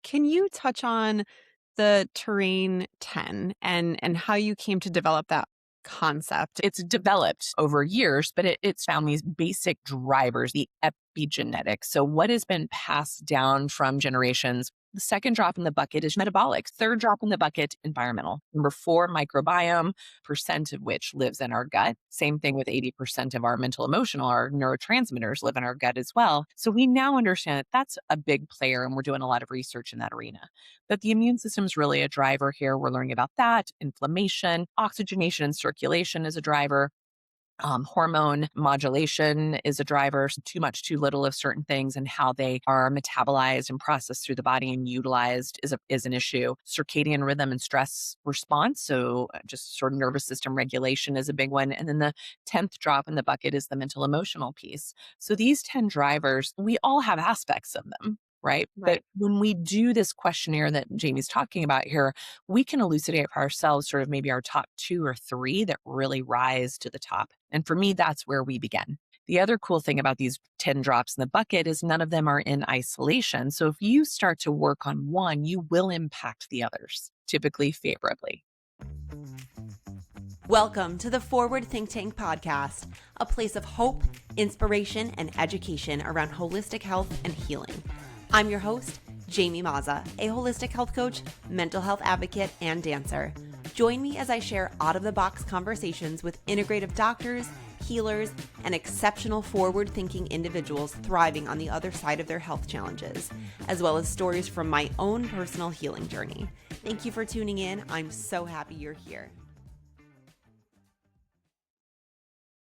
Can you touch on the Terrain 10 and how you came to develop that concept? It's developed over years, but it's found these basic drivers, the epigenetics. So what has been passed down from generations? The second drop in the bucket is metabolic. Third drop in the bucket, environmental. Number 4, microbiome, percent of which lives in our gut. Same thing with 80% of our mental emotional, our neurotransmitters live in our gut as well. So we now understand that that's a big player, and we're doing a lot of research in that arena. But the immune system is really a driver here. We're learning about that. Inflammation, oxygenation and circulation is a driver. Hormone modulation is a driver. So too much, too little of certain things and how they are metabolized and processed through the body and utilized is an issue. Circadian rhythm and stress response. So just sort of nervous system regulation is a big one. And then the 10th drop in the bucket is the mental emotional piece. So these 10 drivers, we all have aspects of them. Right. But when we do this questionnaire that Jamie's talking about here, we can elucidate for ourselves sort of maybe our top 2 or 3 that really rise to the top. And for me, that's where we begin. The other cool thing about these 10 drops in the bucket is none of them are in isolation. So if you start to work on one, you will impact the others, typically favorably. Welcome to the FWD Think Tank Podcast, a place of hope, inspiration, and education around holistic health and healing. I'm your host, Jamie Mazza, a holistic health coach, mental health advocate, and dancer. Join me as I share out-of-the-box conversations with integrative doctors, healers, and exceptional forward-thinking individuals thriving on the other side of their health challenges, as well as stories from my own personal healing journey. Thank you for tuning in. I'm so happy you're here.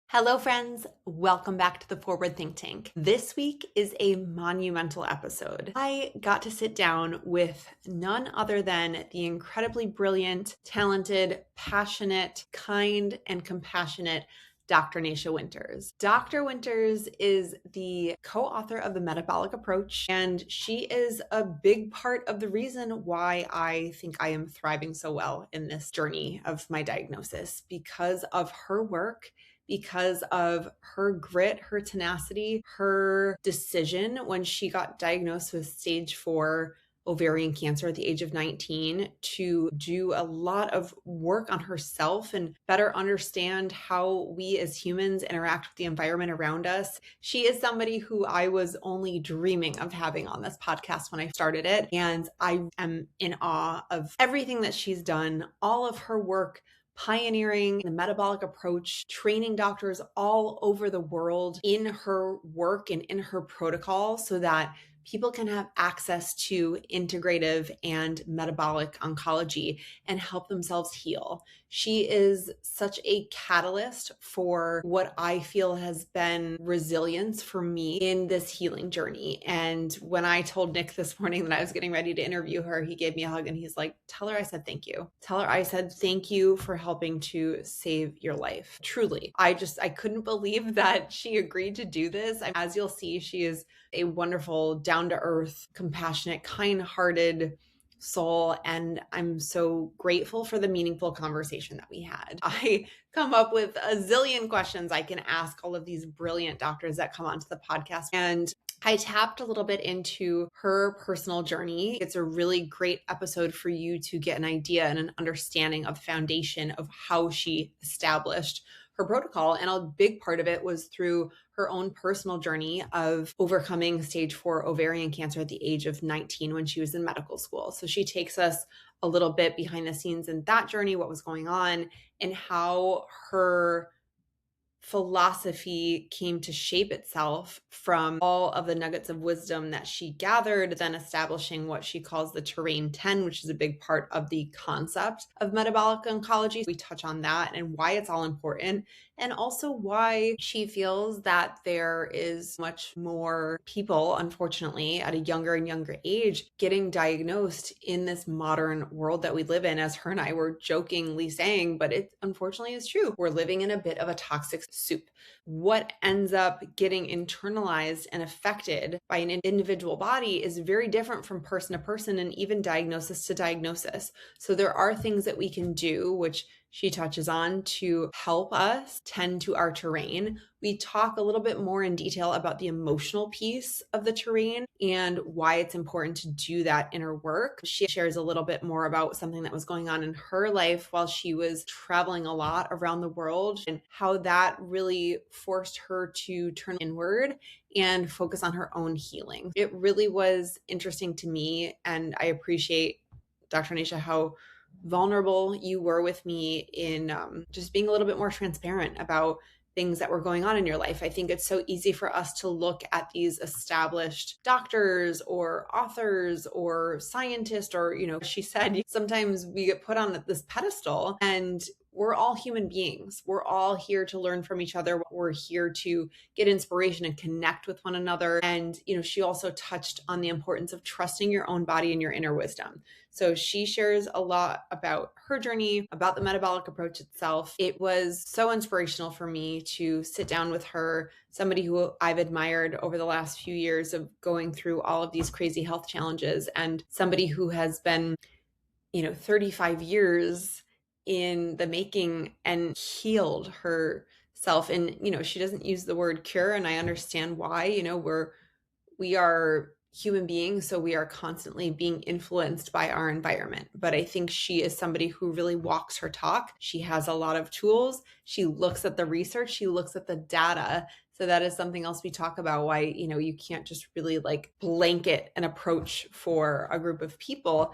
Hello, friends. Welcome back to the FWD Think Tank. This week is a monumental episode. I got to sit down with none other than the incredibly brilliant, talented, passionate, kind, and compassionate Dr. Nasha Winters. Dr. Winters is the co-author of the Metabolic Approach, and she is a big part of the reason why I think I am thriving so well in this journey of my diagnosis, because of her work, because of her grit, her tenacity, her decision when she got diagnosed with stage 4 ovarian cancer at the age of 19 to do a lot of work on herself and better understand how we as humans interact with the environment around us. She is somebody who I was only dreaming of having on this podcast when I started it. And I am in awe of everything that she's done, all of her work pioneering the metabolic approach, training doctors all over the world in her work and in her protocol so that people can have access to integrative and metabolic oncology and help themselves heal. She is such a catalyst for what I feel has been resilience for me in this healing journey. And when I told Nick this morning that I was getting ready to interview her, he gave me a hug and he's like, tell her I said thank you. Tell her I said thank you for helping to save your life. Truly. I couldn't believe that she agreed to do this. As you'll see, she is a wonderful, down-to-earth, compassionate, kind-hearted soul. And I'm so grateful for the meaningful conversation that we had. I come up with a zillion questions I can ask all of these brilliant doctors that come onto the podcast. And I tapped a little bit into her personal journey. It's a really great episode for you to get an idea and an understanding of the foundation of how she established her protocol. And a big part of it was through her own personal journey of overcoming stage 4 ovarian cancer at the age of 19 when she was in medical school. So she takes us a little bit behind the scenes in that journey, what was going on, and how her philosophy came to shape itself from all of the nuggets of wisdom that she gathered, then establishing what she calls the Terrain 10, which is a big part of the concept of metabolic oncology. We touch on that and why it's all important, and also why she feels that there is much more people, unfortunately, at a younger and younger age getting diagnosed in this modern world that we live in, as her and I were jokingly saying, but it unfortunately is true. We're living in a bit of a toxic soup. What ends up getting internalized and affected by an individual body is very different from person to person and even diagnosis to diagnosis. So there are things that we can do, which she touches on to help us tend to our terrain. We talk a little bit more in detail about the emotional piece of the terrain and why it's important to do that inner work. She shares a little bit more about something that was going on in her life while she was traveling a lot around the world and how that really forced her to turn inward and focus on her own healing. It really was interesting to me, and I appreciate, Dr. Nasha, how vulnerable you were with me in just being a little bit more transparent about things that were going on in your life. I think it's so easy for us to look at these established doctors or authors or scientists, or, she said, sometimes we get put on this pedestal, and we're all human beings. We're all here to learn from each other. We're here to get inspiration and connect with one another. And, she also touched on the importance of trusting your own body and your inner wisdom. So she shares a lot about her journey, about the metabolic approach itself. It was so inspirational for me to sit down with her, somebody who I've admired over the last few years of going through all of these crazy health challenges, and somebody who has been, 35 years in the making and healed herself. And, she doesn't use the word cure, and I understand why. We are human beings, so we are constantly being influenced by our environment. But I think she is somebody who really walks her talk. She has a lot of tools. She looks at the research. She looks at the data. So that is something else we talk about, why, you can't just really blanket an approach for a group of people.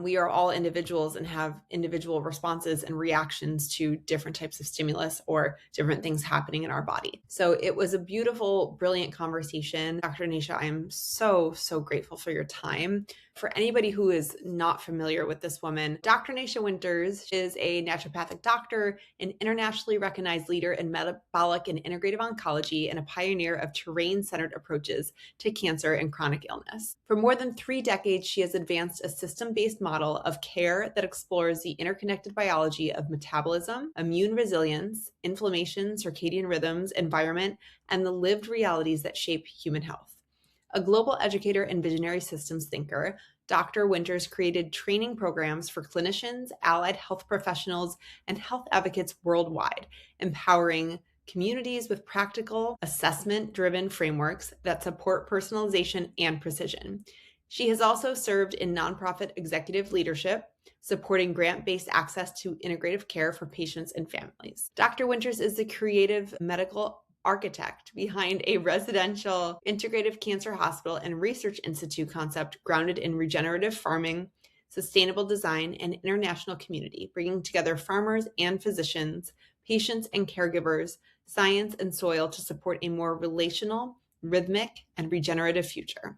We are all individuals and have individual responses and reactions to different types of stimulus or different things happening in our body. So it was a beautiful, brilliant conversation. Dr. Nasha, I am so, so grateful for your time. For anybody who is not familiar with this woman, Dr. Nasha Winters is a naturopathic doctor, an internationally recognized leader in metabolic and integrative oncology, and a pioneer of terrain-centered approaches to cancer and chronic illness. For more than 3 decades, she has advanced a system-based model of care that explores the interconnected biology of metabolism, immune resilience, inflammation, circadian rhythms, environment, and the lived realities that shape human health. A global educator and visionary systems thinker, Dr. Winters created training programs for clinicians, allied health professionals, and health advocates worldwide, empowering communities with practical, assessment-driven frameworks that support personalization and precision. She has also served in nonprofit executive leadership, supporting grant-based access to integrative care for patients and families. Dr. Winters is the creative medical architect behind a residential integrative cancer hospital and research institute concept grounded in regenerative farming, sustainable design, and international community, bringing together farmers and physicians, patients and caregivers, science and soil to support a more relational, rhythmic, and regenerative future.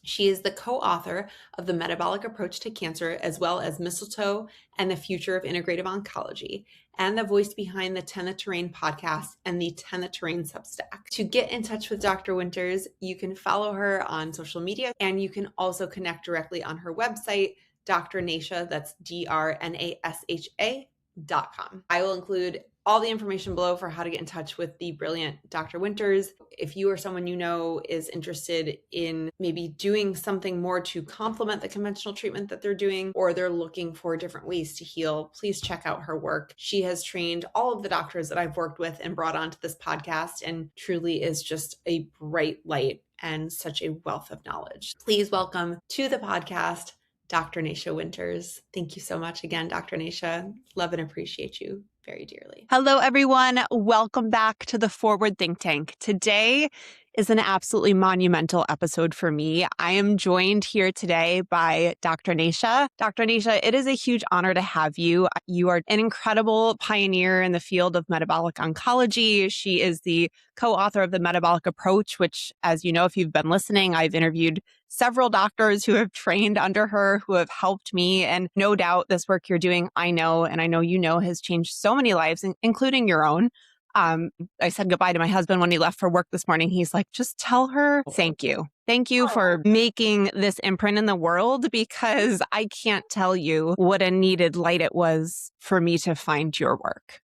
She is the co-author of The Metabolic Approach to Cancer, as well as Mistletoe and the Future of Integrative Oncology, and the voice behind the Tend the Terrain podcast and the Tend the Terrain Substack. To get in touch with Dr. Winters, you can follow her on social media, and you can also connect directly on her website, Dr. Nasha, that's DrNasha.com. I will include all the information below for how to get in touch with the brilliant Dr. Winters. If you or someone you know is interested in maybe doing something more to complement the conventional treatment that they're doing, or they're looking for different ways to heal, please check out her work. She has trained all of the doctors that I've worked with and brought onto this podcast, and truly is just a bright light and such a wealth of knowledge. Please welcome to the podcast, Dr. Nasha Winters. Thank you so much again, Dr. Nasha. Love and appreciate you very dearly. Hello, everyone. Welcome back to the Forward Think Tank. Today is an absolutely monumental episode for me. I am joined here today by Dr. Nasha. Dr. Nasha, it is a huge honor to have you. You are an incredible pioneer in the field of metabolic oncology. She is the co-author of the Metabolic Approach, which, as you know, if you've been listening, I've interviewed several doctors who have trained under her, who have helped me. And no doubt this work you're doing, I know, and I know you know, has changed so many lives, including your own. I said goodbye to my husband when he left for work this morning. He's like, just tell her thank you. Thank you for making this imprint in the world, because I can't tell you what a needed light it was for me to find your work.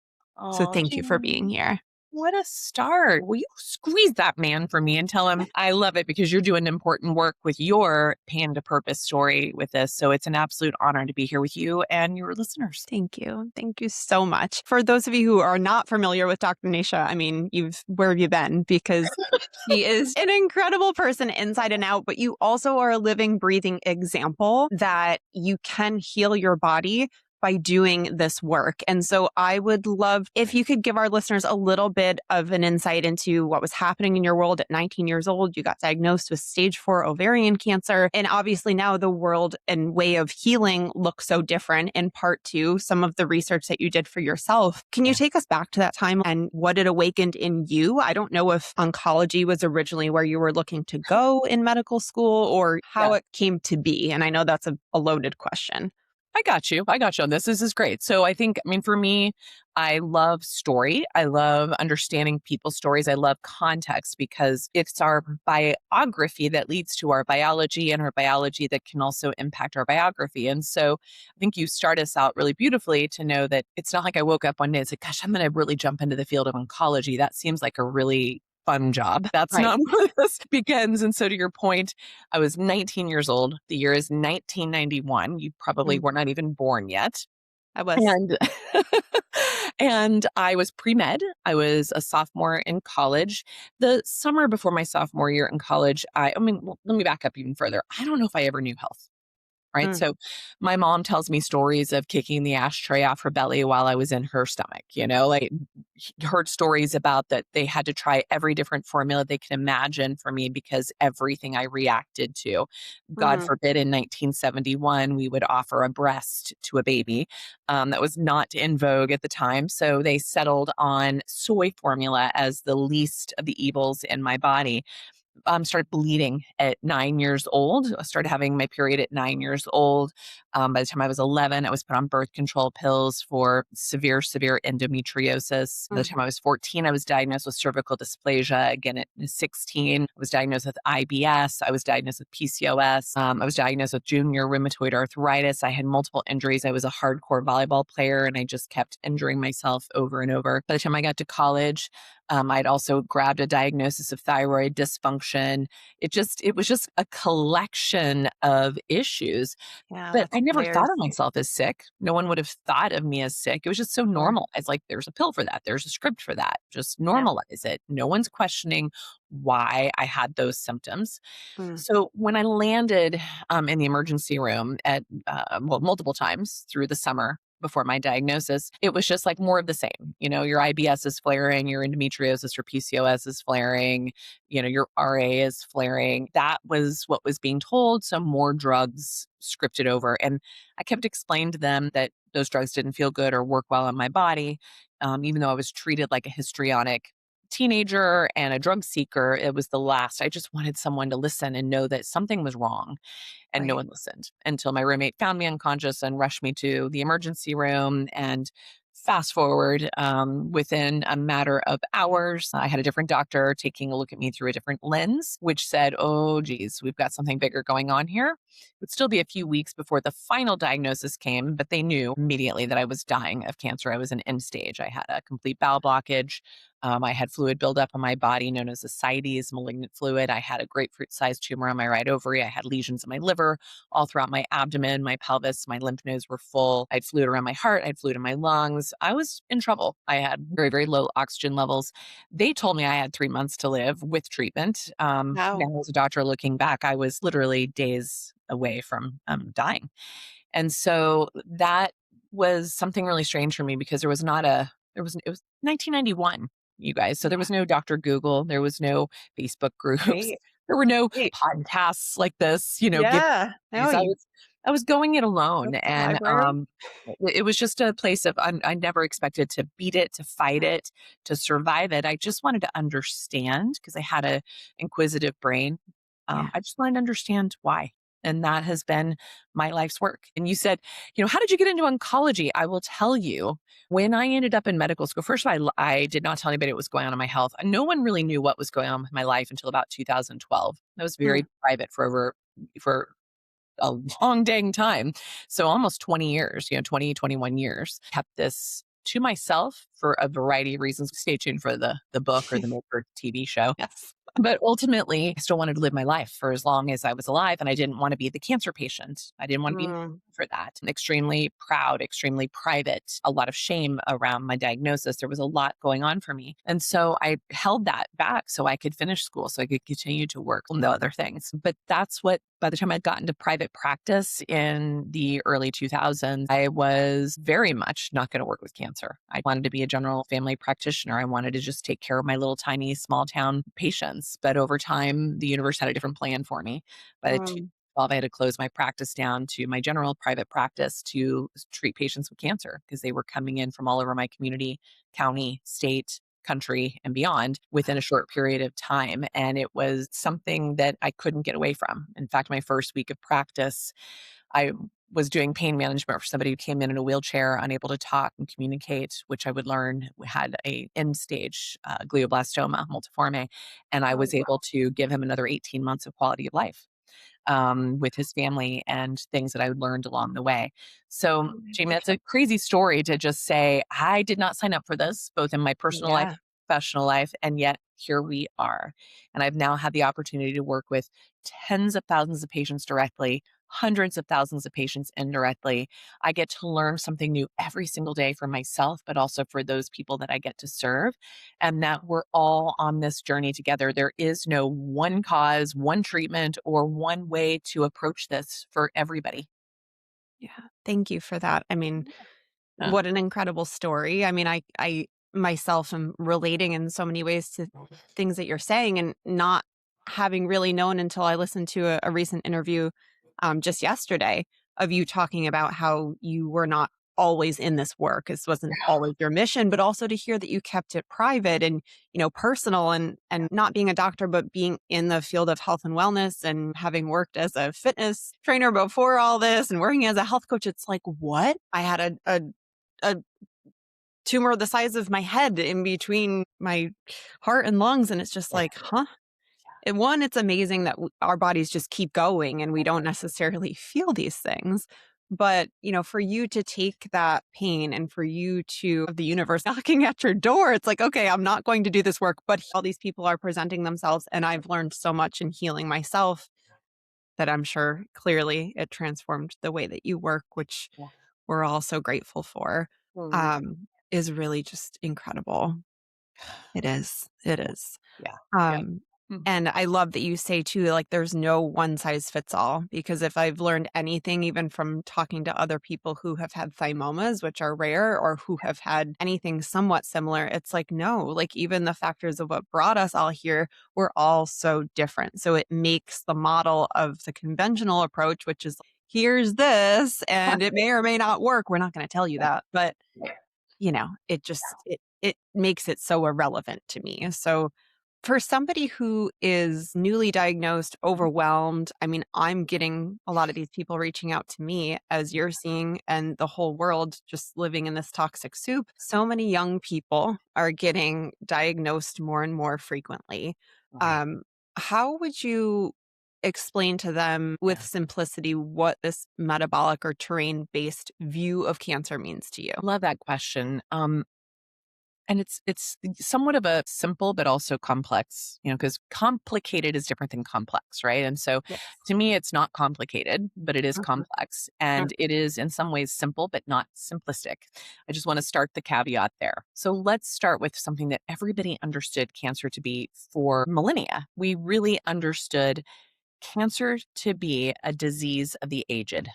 So thank you for being here. What a start. Will you squeeze that man for me and tell him I love it because you're doing important work with your Panda Purpose story with this. So it's an absolute honor to be here with you and your listeners. Thank you. Thank you so much. For those of you who are not familiar with Dr. Nasha, I mean, where have you been? Because she is an incredible person inside and out, but you also are a living, breathing example that you can heal your body by doing this work. And so I would love if you could give our listeners a little bit of an insight into what was happening in your world at 19 years old. You got diagnosed with stage 4 ovarian cancer. And obviously now the world and way of healing looks so different, in part to some of the research that you did for yourself. Can you take us back to that time and what it awakened in you? I don't know if oncology was originally where you were looking to go in medical school or how it came to be. And I know that's a loaded question. I got you. I got you on this. This is great. So I think, for me, I love story. I love understanding people's stories. I love context because it's our biography that leads to our biology and our biology that can also impact our biography. And so I think you start us out really beautifully to know that it's not like I woke up one day and said, gosh, I'm going to really jump into the field of oncology. That seems like a really fun job. That's Right. not where this begins. And so to your point, I was 19 years old. The year is 1991. You probably were not even born yet. I was. And and I was pre-med. I was a sophomore in college. The summer before my sophomore year in college, let me back up even further. I don't know if I ever knew health. Right. So my mom tells me stories of kicking the ashtray off her belly while I was in her stomach, like heard stories about that they had to try every different formula they could imagine for me because everything I reacted to. God forbid in 1971, we would offer a breast to a baby. That was not in vogue at the time. So they settled on soy formula as the least of the evils in my body. Started bleeding at 9 years old. I started having my period at 9 years old. By the time I was 11, I was put on birth control pills for severe endometriosis. By the time I was 14, I was diagnosed with cervical dysplasia. Again, at 16, I was diagnosed with IBS. I was diagnosed with PCOS. I was diagnosed with junior rheumatoid arthritis. I had multiple injuries. I was a hardcore volleyball player, and I just kept injuring myself over and over. By the time I got to college, I'd also grabbed a diagnosis of thyroid dysfunction. It was just a collection of issues. Yeah, But I never layers. thought of myself as sick. No one would have thought of me as sick. It was just so normal. It's like, there's a pill for that. There's a script for that. Just normalize it. No one's questioning why I had those symptoms. So when I landed in the emergency room at multiple times through the summer, before my diagnosis, it was just like more of the same. Your IBS is flaring, your endometriosis or PCOS is flaring, your RA is flaring. That was what was being told. So more drugs scripted over. And I kept explaining to them that those drugs didn't feel good or work well on my body. Even though I was treated like a histrionic teenager and a drug seeker, it was the last. I just wanted someone to listen and know that something was wrong. And no one listened until my roommate found me unconscious and rushed me to the emergency room. And fast forward, within a matter of hours, I had a different doctor taking a look at me through a different lens, which said, oh, geez, we've got something bigger going on here. It would still be a few weeks before the final diagnosis came, but they knew immediately that I was dying of cancer. I was in end stage. I had a complete bowel blockage. I had fluid buildup on my body known as ascites, malignant fluid. I had a grapefruit-sized tumor on my right ovary. I had lesions in my liver, all throughout my abdomen, my pelvis, my lymph nodes were full. I had fluid around my heart. I had fluid in my lungs. I was in trouble. I had very, very low oxygen levels. They told me I had 3 months to live with treatment. Now, as a doctor looking back, I was literally days away from dying. And so that was something really strange for me because it was 1991. You guys. So there was no Dr. Google. There was no Facebook groups. Right. There were no podcasts like this, Yeah. I was going it alone. And library. it was just a place of, I never expected to beat it, to fight it, to survive it. I just wanted to understand because I had a inquisitive brain. I just wanted to understand why. And that has been my life's work. And you said, how did you get into oncology? I will tell you, when I ended up in medical school, first of all, I did not tell anybody what was going on in my health. No one really knew what was going on with my life until about 2012. I was very private for a long dang time. So almost 20 years, 20, 21 years, kept this to myself for a variety of reasons. Stay tuned for the book or the Maker TV show. Yes. But ultimately, I still wanted to live my life for as long as I was alive. And I didn't want to be the cancer patient. I didn't want to be Mm, for that. Extremely proud, extremely private, a lot of shame around my diagnosis. There was a lot going on for me. And so I held that back so I could finish school, so I could continue to work on the other things. But that's what, by the time I'd gotten to private practice in the early 2000s, I was very much not going to work with cancer. I wanted to be a general family practitioner. I wanted to just take care of my little tiny small town patients. But over time, the universe had a different plan for me. By the mm, 12, I had to close my practice down to my general private practice to treat patients with cancer because they were coming in from all over my community, county, state, country, and beyond within a short period of time. And it was something that I couldn't get away from. In fact, my first week of practice, I was doing pain management for somebody who came in a wheelchair, unable to talk and communicate, which I would learn had a end stage glioblastoma multiforme. And I oh, was able to give him another 18 months of quality of life with his family and things that I learned along the way. So, oh my Jamie, that's goodness. a crazy story to just say, I did not sign up for this, both in my personal life, Yeah. professional life, and yet here we are. And I've now had the opportunity to work with tens of thousands of patients directly, hundreds of thousands of patients indirectly. I get to learn something new every single day for myself, but also for those people that I get to serve, and that we're all on this journey together. There is no one cause, one treatment, or one way to approach this for everybody. Yeah. Thank you for that. I mean, Yeah. what an incredible story. I mean, I myself am relating in so many ways to things that you're saying and not having really known until I listened to a recent interview just yesterday of you talking about how you were not always in this work. This wasn't always your mission, but also to hear that you kept it private and, personal and not being a doctor, but being in the field of health and wellness and having worked as a fitness trainer before all this and working as a health coach. It's like, what? I had a tumor the size of my head in between my heart and lungs. And it's just like, huh? And one, it's amazing that our bodies just keep going and we don't necessarily feel these things. But, for you to take that pain and for you to have the universe knocking at your door, it's like, okay, I'm not going to do this work, but all these people are presenting themselves. And I've learned so much in healing myself that I'm sure clearly it transformed the way that you work, which Yeah. we're all so grateful for, Mhm. is really just incredible. It is. It is. Yeah. Yeah. Um, Mhm. and I love that you say too, like there's no one size fits all, because if I've learned anything, even from talking to other people who have had thymomas, which are rare, or who have had anything somewhat similar, it's like, no, like even the factors of what brought us all here were all so different. So it makes the model of the conventional approach, which is here's this, and it may or may not work. We're not going to tell you that, but it just it makes it so irrelevant to me. So for somebody who is newly diagnosed, overwhelmed, I mean, I'm getting a lot of these people reaching out to me as you're seeing, and the whole world just living in this toxic soup. So many young people are getting diagnosed more and more frequently. Right. Um, how would you explain to them with simplicity what this metabolic or terrain based view of cancer means to you? Love that question. And it's somewhat of a simple but also complex, because complicated is different than complex, right? And so Yes. to me, it's not complicated, but it is Mhm. complex. And it is in some ways simple, but not simplistic. I just want to start the caveat there. So let's start with something that everybody understood cancer to be for millennia. We really understood cancer to be a disease of the aged.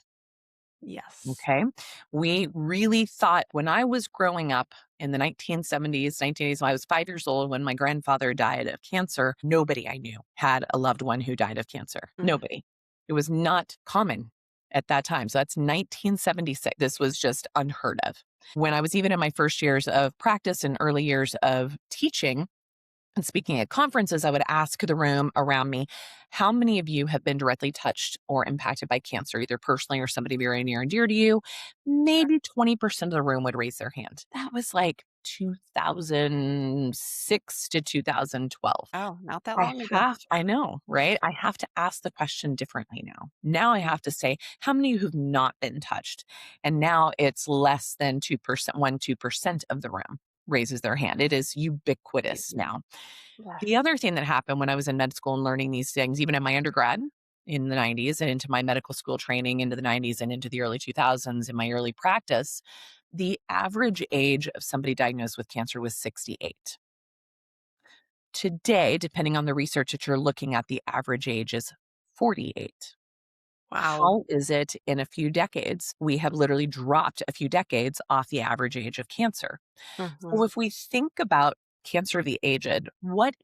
Yes. Okay. We really thought when I was growing up in the 1970s, 1980s, when I was 5 years old, when my grandfather died of cancer, nobody I knew had a loved one who died of cancer. Mm. Nobody. It was not common at that time. So that's 1976. This was just unheard of. When I was even in my first years of practice and early years of teaching, and speaking at conferences, I would ask the room around me, how many of you have been directly touched or impacted by cancer, either personally or somebody very near and dear to you? Maybe 20% of the room would raise their hand. That was like 2006 to 2012. Oh, not that long ago. I know, right? I have to ask the question differently now. Now I have to say, how many who've not been touched? And now it's less than 2%, 2% of the room raises their hand. It is ubiquitous now. Yes. The other thing that happened when I was in med school and learning these things, even in my undergrad in the 90s and into my medical school training into the 90s and into the early 2000s in my early practice, the average age of somebody diagnosed with cancer was 68. Today, depending on the research that you're looking at, the average age is 48. Wow. How is it in a few decades? We have literally dropped a few decades off the average age of cancer. So Mhm. if we think about cancer of the aged, what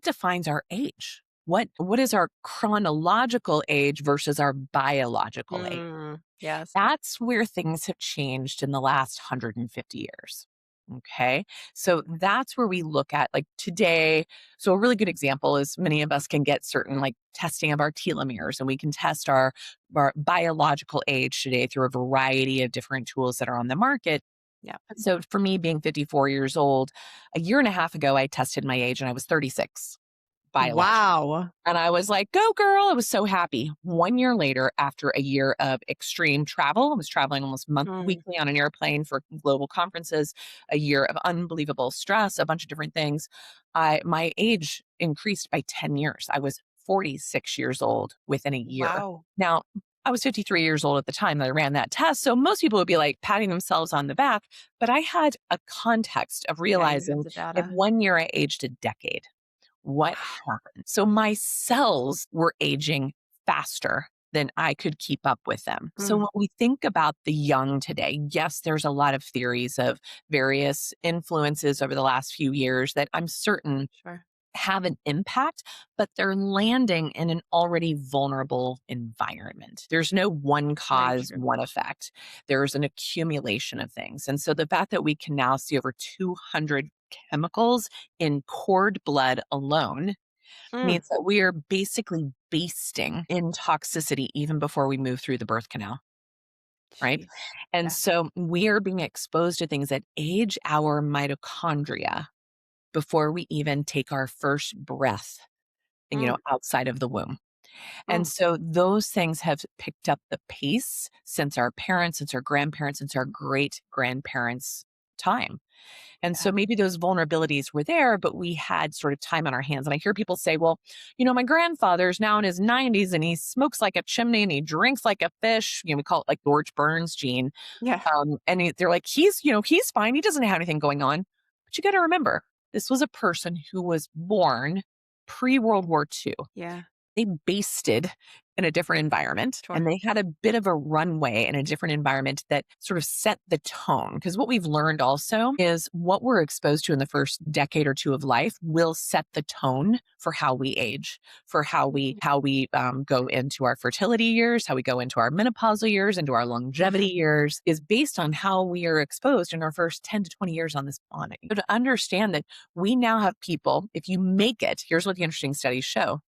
defines our age? What is our chronological age versus our biological age? Yes. That's where things have changed in the last 150 years. Okay. So that's where we look at like today. So a really good example is many of us can get certain like testing of our telomeres and we can test our biological age today through a variety of different tools that are on the market. Yeah. So for me being 54 years old, a year and a half ago, I tested my age and I was 36 biologically. Wow. And I was like, go girl. I was so happy. 1 year later, after a year of extreme travel, I was traveling almost Mm. weekly on an airplane for global conferences, a year of unbelievable stress, a bunch of different things. My age increased by 10 years. I was 46 years old within a year. Wow. Now, I was 53 years old at the time that I ran that test. So most people would be like patting themselves on the back. But I had a context of Yeah, you have realizing the in data. 1 year, I aged a decade. What happened? So my cells were aging faster than I could keep up with them. So Mm. when we think about the young today, yes, there's a lot of theories of various influences over the last few years that I'm certain Sure. have an impact, but they're landing in an already vulnerable environment. There's no one Very cause, true. one effect. There's an accumulation of things. And so the fact that we can now see over 200 chemicals in cord blood alone Mm. means that we are basically basting in toxicity even before we move through the birth canal, right? Jeez. And Yeah. so we are being exposed to things that age our mitochondria before we even take our first breath, Mm. outside of the womb. And Mm. so those things have picked up the pace since our parents, since our grandparents, since our great grandparents' time. And Yeah. so maybe those vulnerabilities were there, but we had sort of time on our hands. And I hear people say, well, my grandfather's now in his 90s and he smokes like a chimney and he drinks like a fish. We call it like George Burns gene. Yeah. They're like, he's fine. He doesn't have anything going on. But you got to remember, this was a person who was born pre-World War II. Yeah. They basted in a different environment Sure. and they had a bit of a runway in a different environment that sort of set the tone. Because what we've learned also is what we're exposed to in the first decade or two of life will set the tone for how we age, for how we go into our fertility years, how we go into our menopausal years, into our longevity years, is based on how we are exposed in our first 10 to 20 years on this planet. So to understand that we now have people, if you make it, here's what the interesting studies show.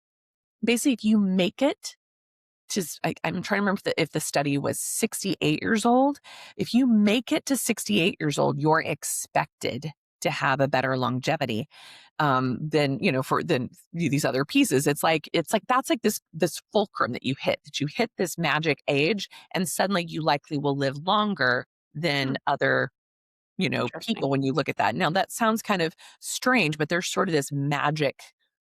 Basically, if you make it I'm trying to remember if the study was 68 years old. If you make it to 68 years old, you're expected to have a better longevity than these other pieces. It's like that's like this fulcrum that you hit this magic age, and suddenly you likely will live longer than Hmm. other Interesting. people when you look at that. Now, that sounds kind of strange, but there's sort of this magic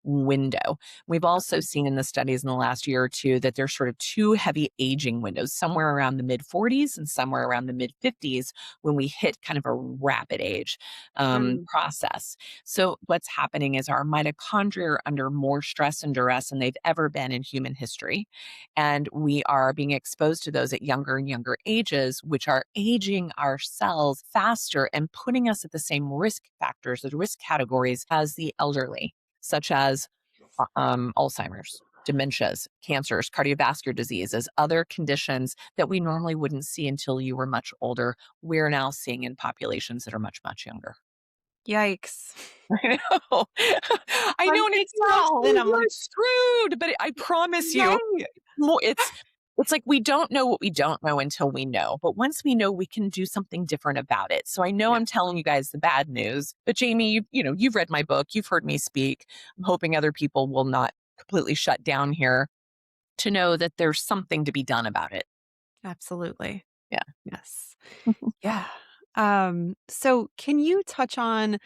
window. We've also seen in the studies in the last year or two that there's sort of two heavy aging windows, somewhere around the mid 40s and somewhere around the mid 50s when we hit kind of a rapid age Mm. process. So what's happening is our mitochondria are under more stress and duress than they've ever been in human history. And we are being exposed to those at younger and younger ages, which are aging our cells faster and putting us at the same risk factors, the risk categories as the elderly, such as Alzheimer's, dementias, cancers, cardiovascular diseases, other conditions that we normally wouldn't see until you were much older. We're now seeing in populations that are much, much younger. Yikes. I know. I I'm know, and it taking it sounds, all oh, in. I'm you're like, screwed, but I promise you, dang. it's It's like we don't know what we don't know until we know. But once we know, we can do something different about it. So I know Yeah. I'm telling you guys the bad news, but Jamie, you've read my book, you've heard me speak. I'm hoping other people will not completely shut down here to know that there's something to be done about it. Absolutely. Yeah. Yes. Yeah. So can you touch on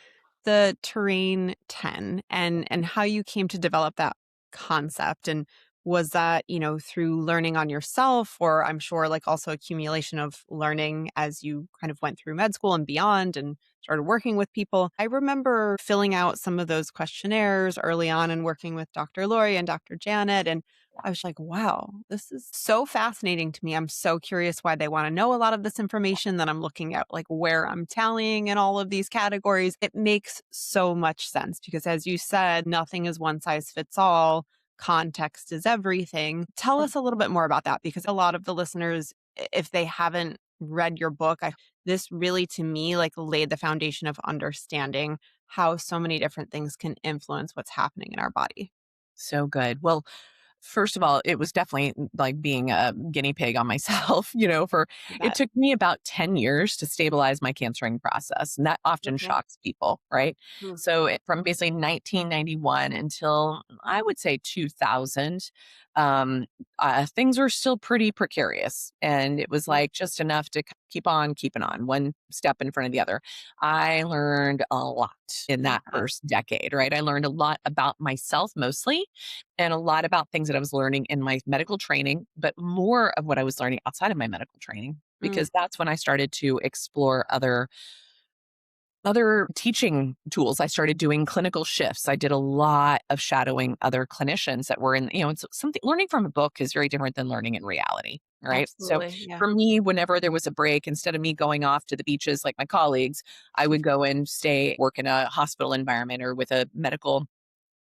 the terrain 10 and how you came to develop that concept? And was that, through learning on yourself, or I'm sure like also accumulation of learning as you kind of went through med school and beyond and started working with people? I remember filling out some of those questionnaires early on and working with Dr. Lori and Dr. Janet. And I was like, wow, this is so fascinating to me. I'm so curious why they want to know a lot of this information. That I'm looking at like where I'm tallying in all of these categories. It makes so much sense because, as you said, nothing is one size fits all. Context is everything. Tell us a little bit more about that because a lot of the listeners, if they haven't read your book, this really to me like laid the foundation of understanding how so many different things can influence what's happening in our body. So good. Well, first of all, it was definitely like being a guinea pig on myself, You it bet. took me about 10 years to stabilize my cancering process. And that often Okay. shocks people, right? Mm. So from basically 1991 until I would say 2000, um, things were still pretty precarious. And it was Mm. like just enough to keep on keeping on, one step in front of the other. I learned a lot in I that bet. first decade, right? I learned a lot about myself mostly and a lot about things that I was learning in my medical training, but more of what I was learning outside of my medical training, Mm. because that's when I started to explore other teaching tools. I started doing clinical shifts. I did a lot of shadowing other clinicians that were in, it's something learning from a book is very different than learning in reality. Right. So Absolutely. Yeah. for me, whenever there was a break, instead of me going off to the beaches like my colleagues, I would go and work in a hospital environment or with a medical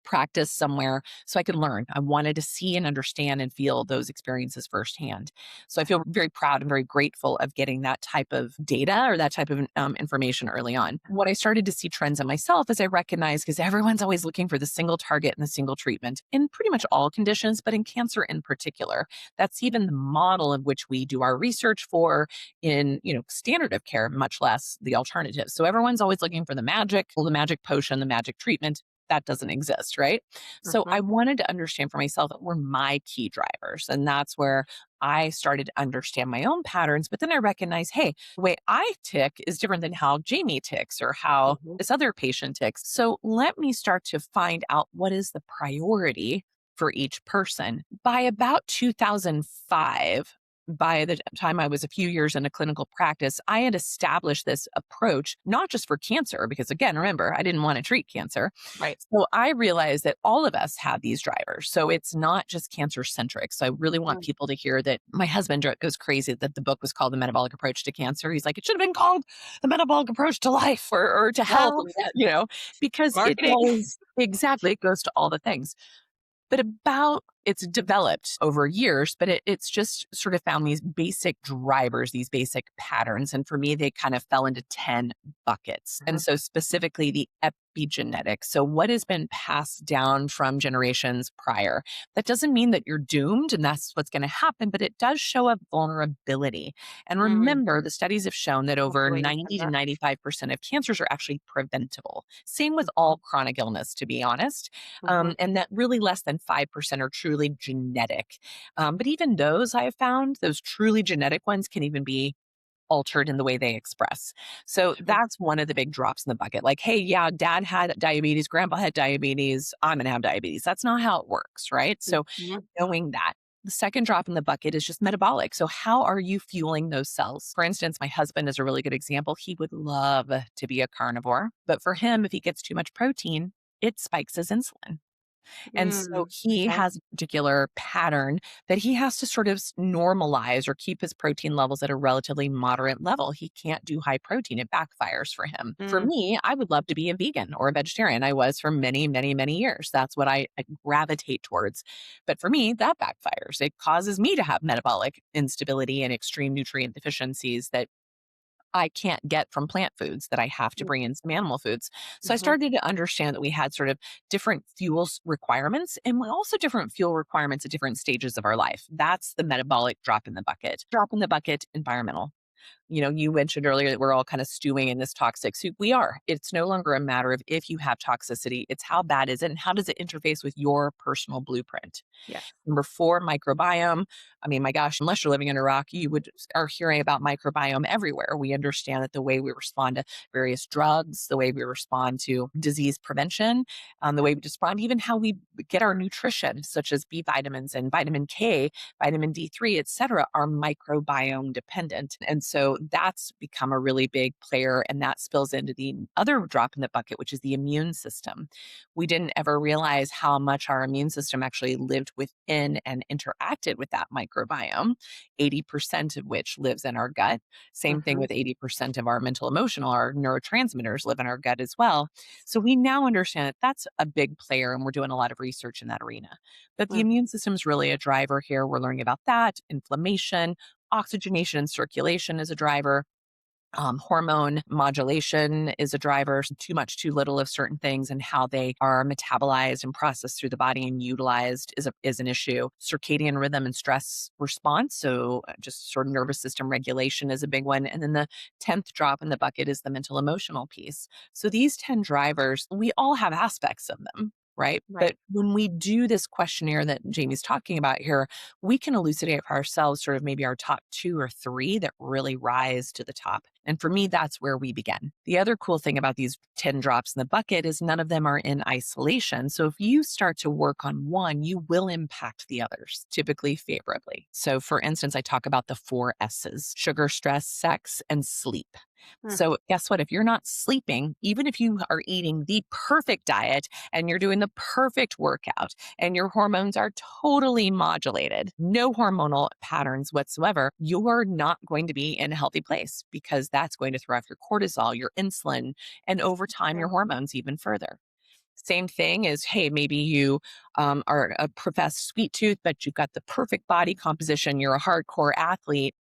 practice somewhere so I could learn. I wanted to see and understand and feel those experiences firsthand. So I feel very proud and very grateful of getting that type of data or that type of information early on. What I started to see trends in myself as I recognized, because everyone's always looking for the single target and the single treatment in pretty much all conditions, but in cancer in particular. That's even the model of which we do our research for in, standard of care, much less the alternative. So everyone's always looking for the magic potion, the magic treatment that doesn't exist, right? So Mhm. I wanted to understand for myself what were my key drivers. And that's where I started to understand my own patterns. But then I recognized, hey, the way I tick is different than how Jamie ticks or how Mhm. this other patient ticks. So let me start to find out what is the priority for each person. By about 2005, by the time I was a few years in a clinical practice, I had established this approach, not just for cancer, because again, remember, I didn't want to treat cancer. Right. So I realized that all of us have these drivers. So it's not just cancer centric. So I really want Mm. people to hear that. My husband goes crazy that the book was called The Metabolic Approach to Cancer. He's like, it should have been called The Metabolic Approach to Life or to health, Well, because it marketing. does exactly, it goes to all the things. But it's developed over years, but it's just sort of found these basic drivers, these basic patterns. And for me, they kind of fell into 10 buckets. And Mhm. so specifically the epigenetics. So what has been passed down from generations prior? That doesn't mean that you're doomed and that's what's going to happen, but it does show a vulnerability. And Mm. remember, the studies have shown that Love over the way you said 90 to that. 95% of cancers are actually preventable. Same with Mhm. all chronic illness, to be honest. Mhm. And that really less than 5% are truly genetic. But even those I have found, those truly genetic ones can even be altered in the way they express. So Sure. that's one of the big drops in the bucket. Like, hey, yeah, dad had diabetes, grandpa had diabetes, I'm going to have diabetes. That's not how it works, right? So Mhm. knowing that. The second drop in the bucket is just metabolic. So, how are you fueling those cells? For instance, my husband is a really good example. He would love to be a carnivore, but for him, if he gets too much protein, it spikes his insulin. And so Mm. he Okay. has a particular pattern that he has to sort of normalize or keep his protein levels at a relatively moderate level. He can't do high protein. It backfires for him. For Mm. me, I would love to be a vegan or a vegetarian. I was for many, many, many years. That's what I gravitate towards. But for me, that backfires. It causes me to have metabolic instability and extreme nutrient deficiencies that I can't get from plant foods that I have to bring in some animal foods. So I Mhm. started to understand that we had sort of different fuels requirements and we also different fuel requirements at different stages of our life. That's the metabolic drop in the bucket. Drop in the bucket, environmental. You mentioned earlier that we're all kind of stewing in this toxic soup. We are. It's no longer a matter of if you have toxicity, it's how bad is it and how does it interface with your personal blueprint. Yes. Number four, microbiome. I mean, my gosh, unless you're living in Iraq, you would are hearing about microbiome everywhere. We understand that the way we respond to various drugs, the way we respond to disease prevention, the way we respond, even how we get our nutrition, such as B vitamins and vitamin K, vitamin D3, et cetera, are microbiome dependent. And so that's become a really big player. And that spills into the other drop in the bucket, which is the immune system. We didn't ever realize how much our immune system actually lived within and interacted with that microbiome, 80% of which lives in our gut. Same thing Mhm. with 80% of our mental emotional, our neurotransmitters live in our gut as well. So we now understand that that's a big player and we're doing a lot of research in that arena. But the Mm. immune system is really a driver here. We're learning about that, inflammation, oxygenation and circulation is a driver. Hormone modulation is a driver, so too much, too little of certain things and how they are metabolized and processed through the body and utilized is an issue. Circadian rhythm and stress response. So just sort of nervous system regulation is a big one. And then the 10th drop in the bucket is the mental emotional piece. So these 10 drivers, we all have aspects of them. Right. Right. But when we do this questionnaire that Jamie's talking about here, we can elucidate for ourselves sort of maybe our top two or three that really rise to the top. And for me, that's where we begin. The other cool thing about these 10 drops in the bucket is none of them are in isolation. So if you start to work on one, you will impact the others, typically favorably. So for instance, I talk about the 4 S's: sugar, stress, sex, and sleep. Mm. So guess what? If you're not sleeping, even if you are eating the perfect diet and you're doing the perfect workout, and your hormones are totally modulated, no hormonal patterns whatsoever, you're not going to be in a healthy place because that's going to throw off your cortisol, your insulin, and over time, your True. hormones even further. Same thing as, hey, maybe you are a professed sweet tooth, but you've got the perfect body composition. You're a hardcore athlete,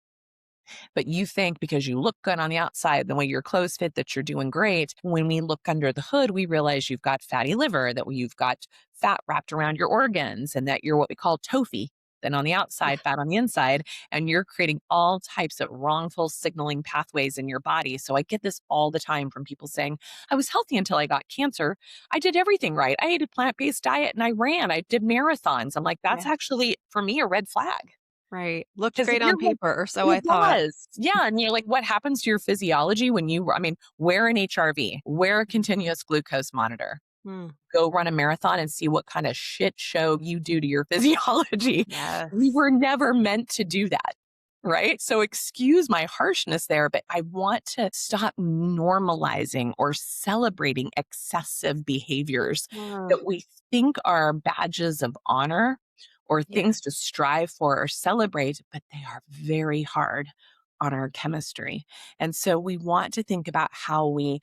but you think because you look good on the outside, the way your clothes fit, that you're doing great. When we look under the hood, we realize you've got fatty liver, that you've got fat wrapped around your organs, and that you're what we call TOFI. Then on the outside, fat on the inside, and you're creating all types of wrongful signaling pathways in your body. So I get this all the time from people saying, I was healthy until I got cancer. I did everything right. I ate a plant based diet and I ran, I did marathons. I'm like, that's Yes. actually, for me, a red flag. Right. Looked Because if great you're on paper, or so I it thought. does. Yeah, and you're like, what happens to your physiology when I mean, wear an HRV, wear a continuous glucose monitor, Mm. go run a marathon and see what kind of shit show you do to your physiology. We Yes. were never meant to do that. Right. So excuse my harshness there, but I want to stop normalizing or celebrating excessive behaviors Mm. that we think are badges of honor or Yes. things to strive for or celebrate, but they are very hard on our chemistry. And so we want to think about how we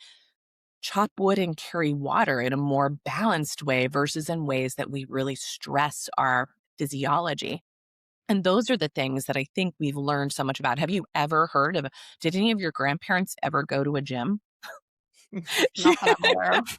chop wood and carry water in a more balanced way versus in ways that we really stress our physiology. And those are the things that I think we've learned so much about. Have you ever heard of, did any of your grandparents ever go to a gym? Yeah. Not that I'm aware of.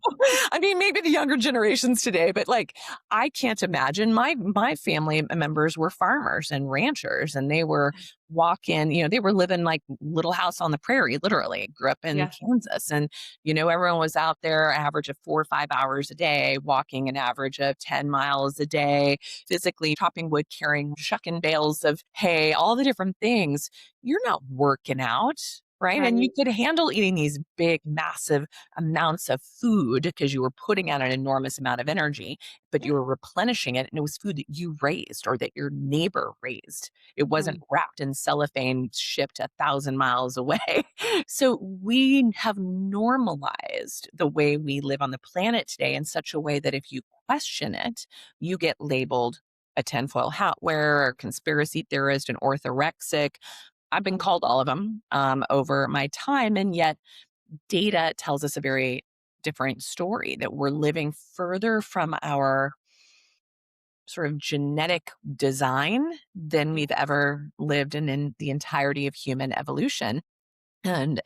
I mean, maybe the younger generations today, but like I can't imagine. My family members were farmers and ranchers, and they were walking, they were living like little house on the prairie, literally. Grew up in Yes. Kansas. And, everyone was out there average of 4 or 5 hours a day, walking an average of 10 miles a day, physically chopping wood, carrying, shucking bales of hay, all the different things. You're not working out. Right. And you Right. could handle eating these big, massive amounts of food because you were putting out an enormous amount of energy, but Yeah. you were replenishing it. And it was food that you raised or that your neighbor raised. It wasn't Mm. wrapped in cellophane, shipped 1,000 miles away. So we have normalized the way we live on the planet today in such a way that if you question it, you get labeled a tinfoil hat wearer, a conspiracy theorist, an orthorexic. I've been called all of them over my time. And yet, data tells us a very different story, that we're living further from our sort of genetic design than we've ever lived in the entirety of human evolution. And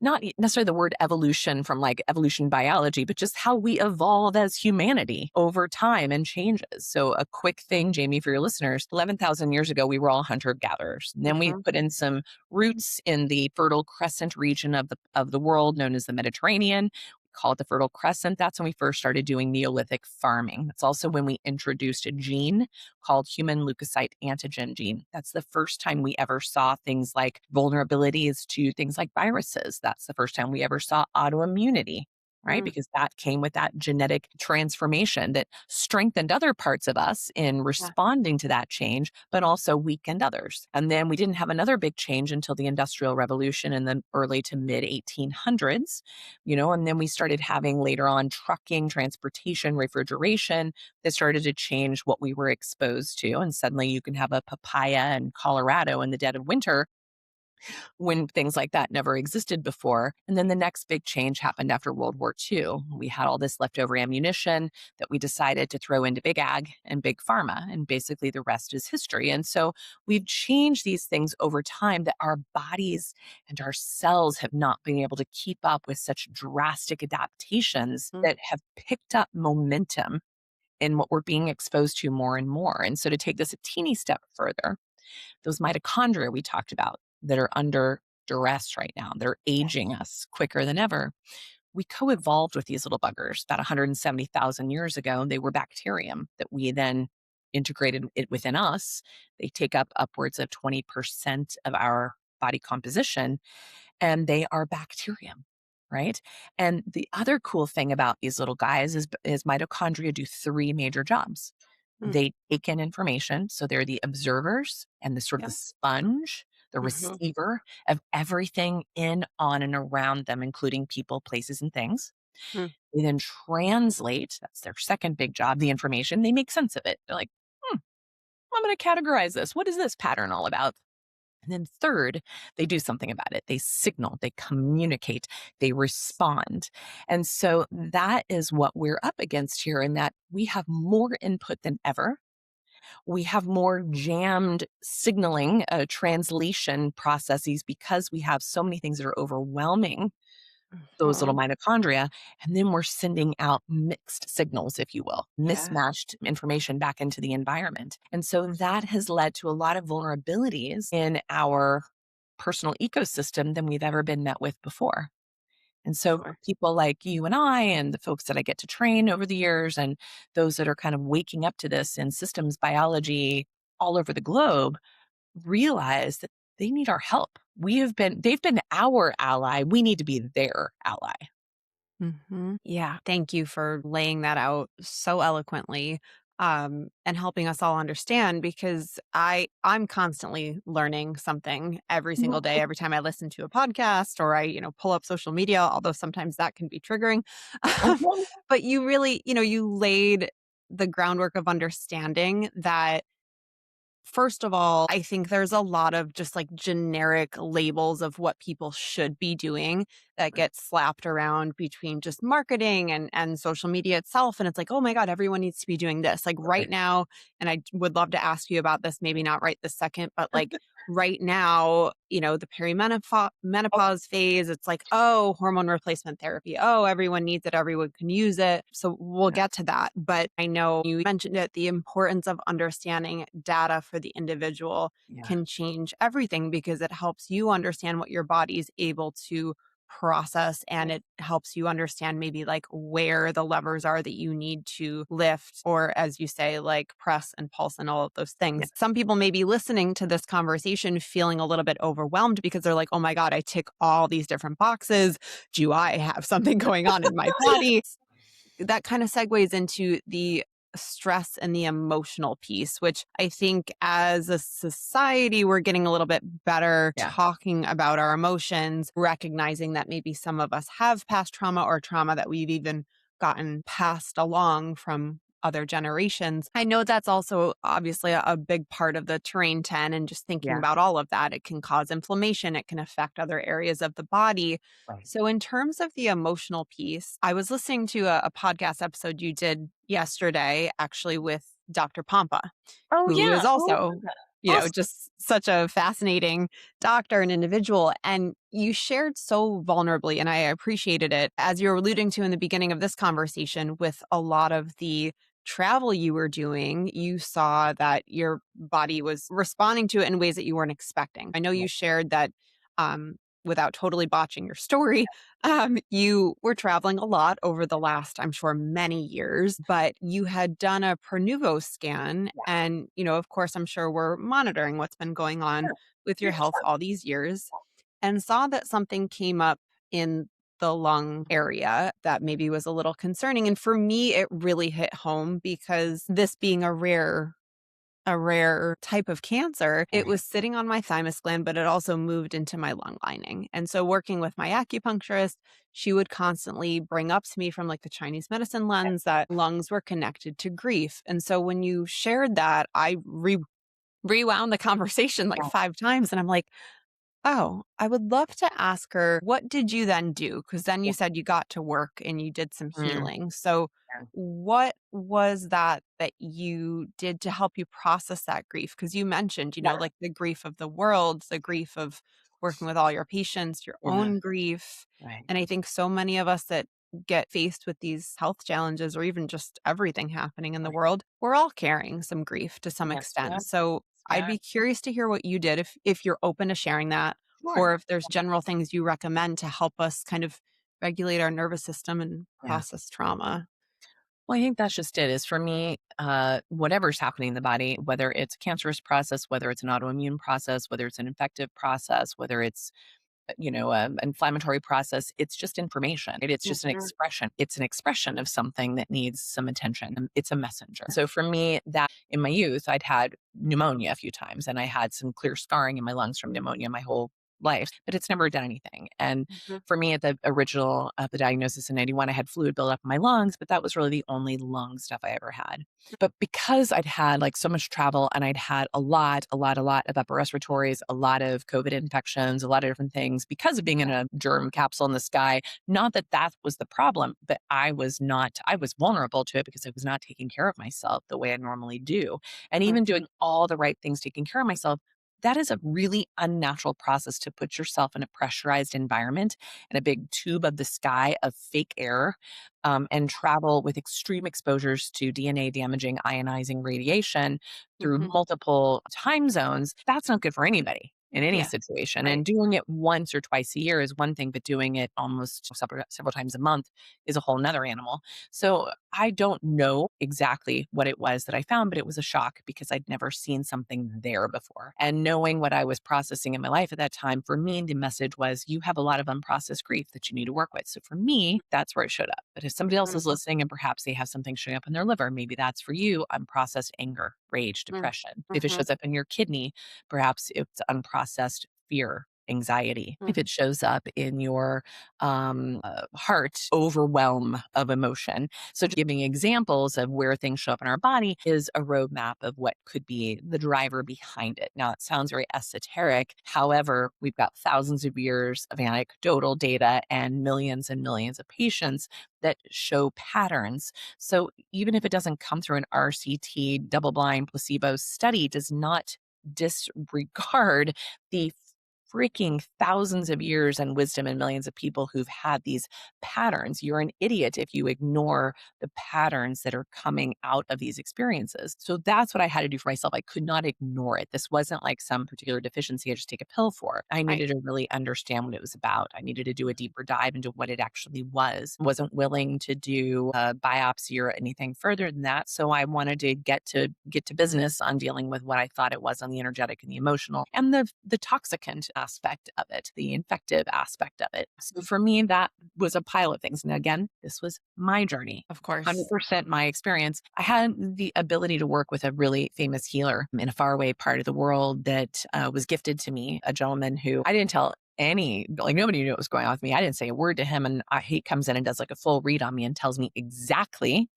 not necessarily the word evolution from like evolution biology, but just how we evolve as humanity over time and changes. So a quick thing, Jamie, for your listeners, 11,000 years ago, we were all hunter-gatherers. Then we Mhm. put in some roots in the Fertile Crescent region of the world known as the Mediterranean. We call it the Fertile Crescent. That's when we first started doing Neolithic farming. That's also when we introduced a gene called human leukocyte antigen gene. That's the first time we ever saw things like vulnerabilities to things like viruses. That's the first time we ever saw autoimmunity, right? Mm. Because that came with that genetic transformation that strengthened other parts of us in Yeah. responding to that change, but also weakened others. And then we didn't have another big change until the Industrial Revolution in the early to mid 1800s, and then we started having later on trucking, transportation, refrigeration that started to change what we were exposed to. And suddenly you can have a papaya in Colorado in the dead of winter when things like that never existed before. And then the next big change happened after World War II. We had all this leftover ammunition that we decided to throw into big ag and big pharma. And basically the rest is history. And so we've changed these things over time that our bodies and our cells have not been able to keep up with such drastic adaptations Mm. that have picked up momentum in what we're being exposed to more and more. And so to take this a teeny step further, those mitochondria we talked about that are under duress right now, they're aging us quicker than ever. We co-evolved with these little buggers about 170,000 years ago. They were bacterium that we then integrated it within us. They take up upwards of 20% of our body composition, and they are bacterium, right? And the other cool thing about these little guys is mitochondria do three major jobs. Mm. They take in information, so they're the observers and the sort of Yeah. the sponge, the Mhm. receiver of everything in, on, and around them, including people, places, and things. Mm. They then translate, that's their second big job, the information. They make sense of it. They're like, I'm going to categorize this. What is this pattern all about? And then third, they do something about it. They signal, they communicate, they respond. And so that is what we're up against here, in that we have more input than ever. We have more jammed signaling, translation processes, because we have so many things that are overwhelming those little Mhm. mitochondria. And then we're sending out mixed signals, if you will, Yeah. mismatched information back into the environment. And so that has led to a lot of vulnerabilities in our personal ecosystem than we've ever been met with before. And so Sure. people like you and I, and the folks that I get to train over the years, and those that are kind of waking up to this in systems biology all over the globe, realize that they need our help. They've been our ally. We need to be their ally. Yeah. Thank you for laying that out so eloquently, and helping us all understand, because I'm constantly learning something every single day, every time I listen to a podcast or I, pull up social media, although sometimes that can be triggering. Um, Mhm. but you really, you laid the groundwork of understanding that. First of all, I think there's a lot of just like generic labels of what people should be doing that get slapped around between just marketing and social media itself. And it's like, oh my God, everyone needs to be doing this. Like right Right. now, and I would love to ask you about this, maybe not right this second, but like right now, the menopause phase, it's like, oh, hormone replacement therapy. Oh, everyone needs it. Everyone can use it. So we'll Yeah. get to that. But I know you mentioned it, the importance of understanding data for the individual Yeah. can change everything, because it helps you understand what your body is able to process, and it helps you understand maybe like where the levers are that you need to lift, or as you say, like press and pulse and all of those Yeah. things. Some people may be listening to this conversation feeling a little bit overwhelmed because they're like, oh my God, I tick all these different boxes. Do I have something going on in my body? That kind of segues into the stress and the emotional piece, which I think as a society, we're getting a little bit better Yeah. talking about our emotions, recognizing that maybe some of us have past trauma or trauma that we've even gotten passed along from other generations. I know that's also obviously a big part of the terrain 10, and just thinking Yeah. about all of that, it can cause inflammation, it can affect other areas of the body. Right. So, in terms of the emotional piece, I was listening to a podcast episode you did yesterday, actually, with Dr. Pampa, Oh who yeah. is Who also was that? Awesome. just such a fascinating doctor and individual. And you shared so vulnerably, and I appreciated it, as you were alluding to in the beginning of this conversation, with a lot of the travel you were doing, you saw that your body was responding to it in ways that you weren't expecting. I know you shared that, without totally botching your story, you were traveling a lot over the last, I'm sure, many years, but you had done a Pernuvo scan. And, of course, I'm sure we're monitoring what's been going on with your health all these years, and saw that something came up in the lung area that maybe was a little concerning. And for me, it really hit home because this being a rare type of cancer, it was sitting on my thymus gland, but it also moved into my lung lining. And so working with my acupuncturist, she would constantly bring up to me from like the Chinese medicine lens that lungs were connected to grief. And so when you shared that, I rewound the conversation like 5 times, and I'm like, oh, I would love to ask her, what did you then do? Because then you said you got to work and you did some healing. So, what was that you did to help you process that grief? Because you mentioned, like the grief of the world, the grief of working with all your patients, your own grief. And I think so many of us that get faced with these health challenges, or even just everything happening in the world, we're all carrying some grief to some extent. So, I'd be curious to hear what you did, if you're open to sharing that, or if there's general things you recommend to help us kind of regulate our nervous system and process trauma. Well, I think that's just it. Is for me, whatever's happening in the body, whether it's a cancerous process, whether it's an autoimmune process, whether it's an infective process, whether it's an inflammatory process, it's just information. It's just an expression. It's an expression of something that needs some attention. It's a messenger. So for me, that in my youth, I'd had pneumonia a few times, and I had some clear scarring in my lungs from pneumonia my whole life, but it's never done anything. And for me, at the original the diagnosis in 91, I had fluid buildup in my lungs, but that was really the only lung stuff I ever had. But because I'd had like so much travel, and I'd had a lot of upper respiratories, a lot of COVID infections, a lot of different things, because of being in a germ capsule in the sky, not that that was the problem, but I was vulnerable to it because I was not taking care of myself the way I normally do. And even doing all the right things, taking care of myself, that is a really unnatural process to put yourself in a pressurized environment and a big tube of the sky of fake air, and travel with extreme exposures to DNA damaging ionizing radiation through multiple time zones. That's not good for anybody in any situation. And doing it once or twice a year is one thing, but doing it almost several times a month is a whole nother animal. So I don't know exactly what it was that I found, but it was a shock because I'd never seen something there before. And knowing what I was processing in my life at that time, for me, the message was, you have a lot of unprocessed grief that you need to work with. So for me, that's where it showed up. But if somebody else is listening and perhaps they have something showing up in their liver, maybe that's for you, unprocessed anger, rage, depression. If it shows up in your kidney, perhaps it's unprocessed fear, anxiety. If it shows up in your heart, overwhelm of emotion. So giving examples of where things show up in our body is a roadmap of what could be the driver behind it. Now, it sounds very esoteric. However, we've got thousands of years of anecdotal data and millions of patients that show patterns. So even if it doesn't come through an RCT double-blind placebo study, does not disregard the freaking thousands of years and wisdom and millions of people who've had these patterns. You're an idiot if you ignore the patterns that are coming out of these experiences. So that's what I had to do for myself. I could not ignore it. This wasn't like some particular deficiency I just take a pill for. I needed to really understand what it was about. I needed to do a deeper dive into what it actually was. Wasn't willing to do a biopsy or anything further than that. So I wanted to get to business on dealing with what I thought it was on the energetic and the emotional and the toxicant aspect of it, the infective aspect of it. So for me, that was a pile of things. And again, this was my journey. Of course. 100% my experience. I had the ability to work with a really famous healer in a faraway part of the world that was gifted to me, a gentleman who I didn't tell nobody knew what was going on with me. I didn't say a word to him. And he comes in and does like a full read on me and tells me exactly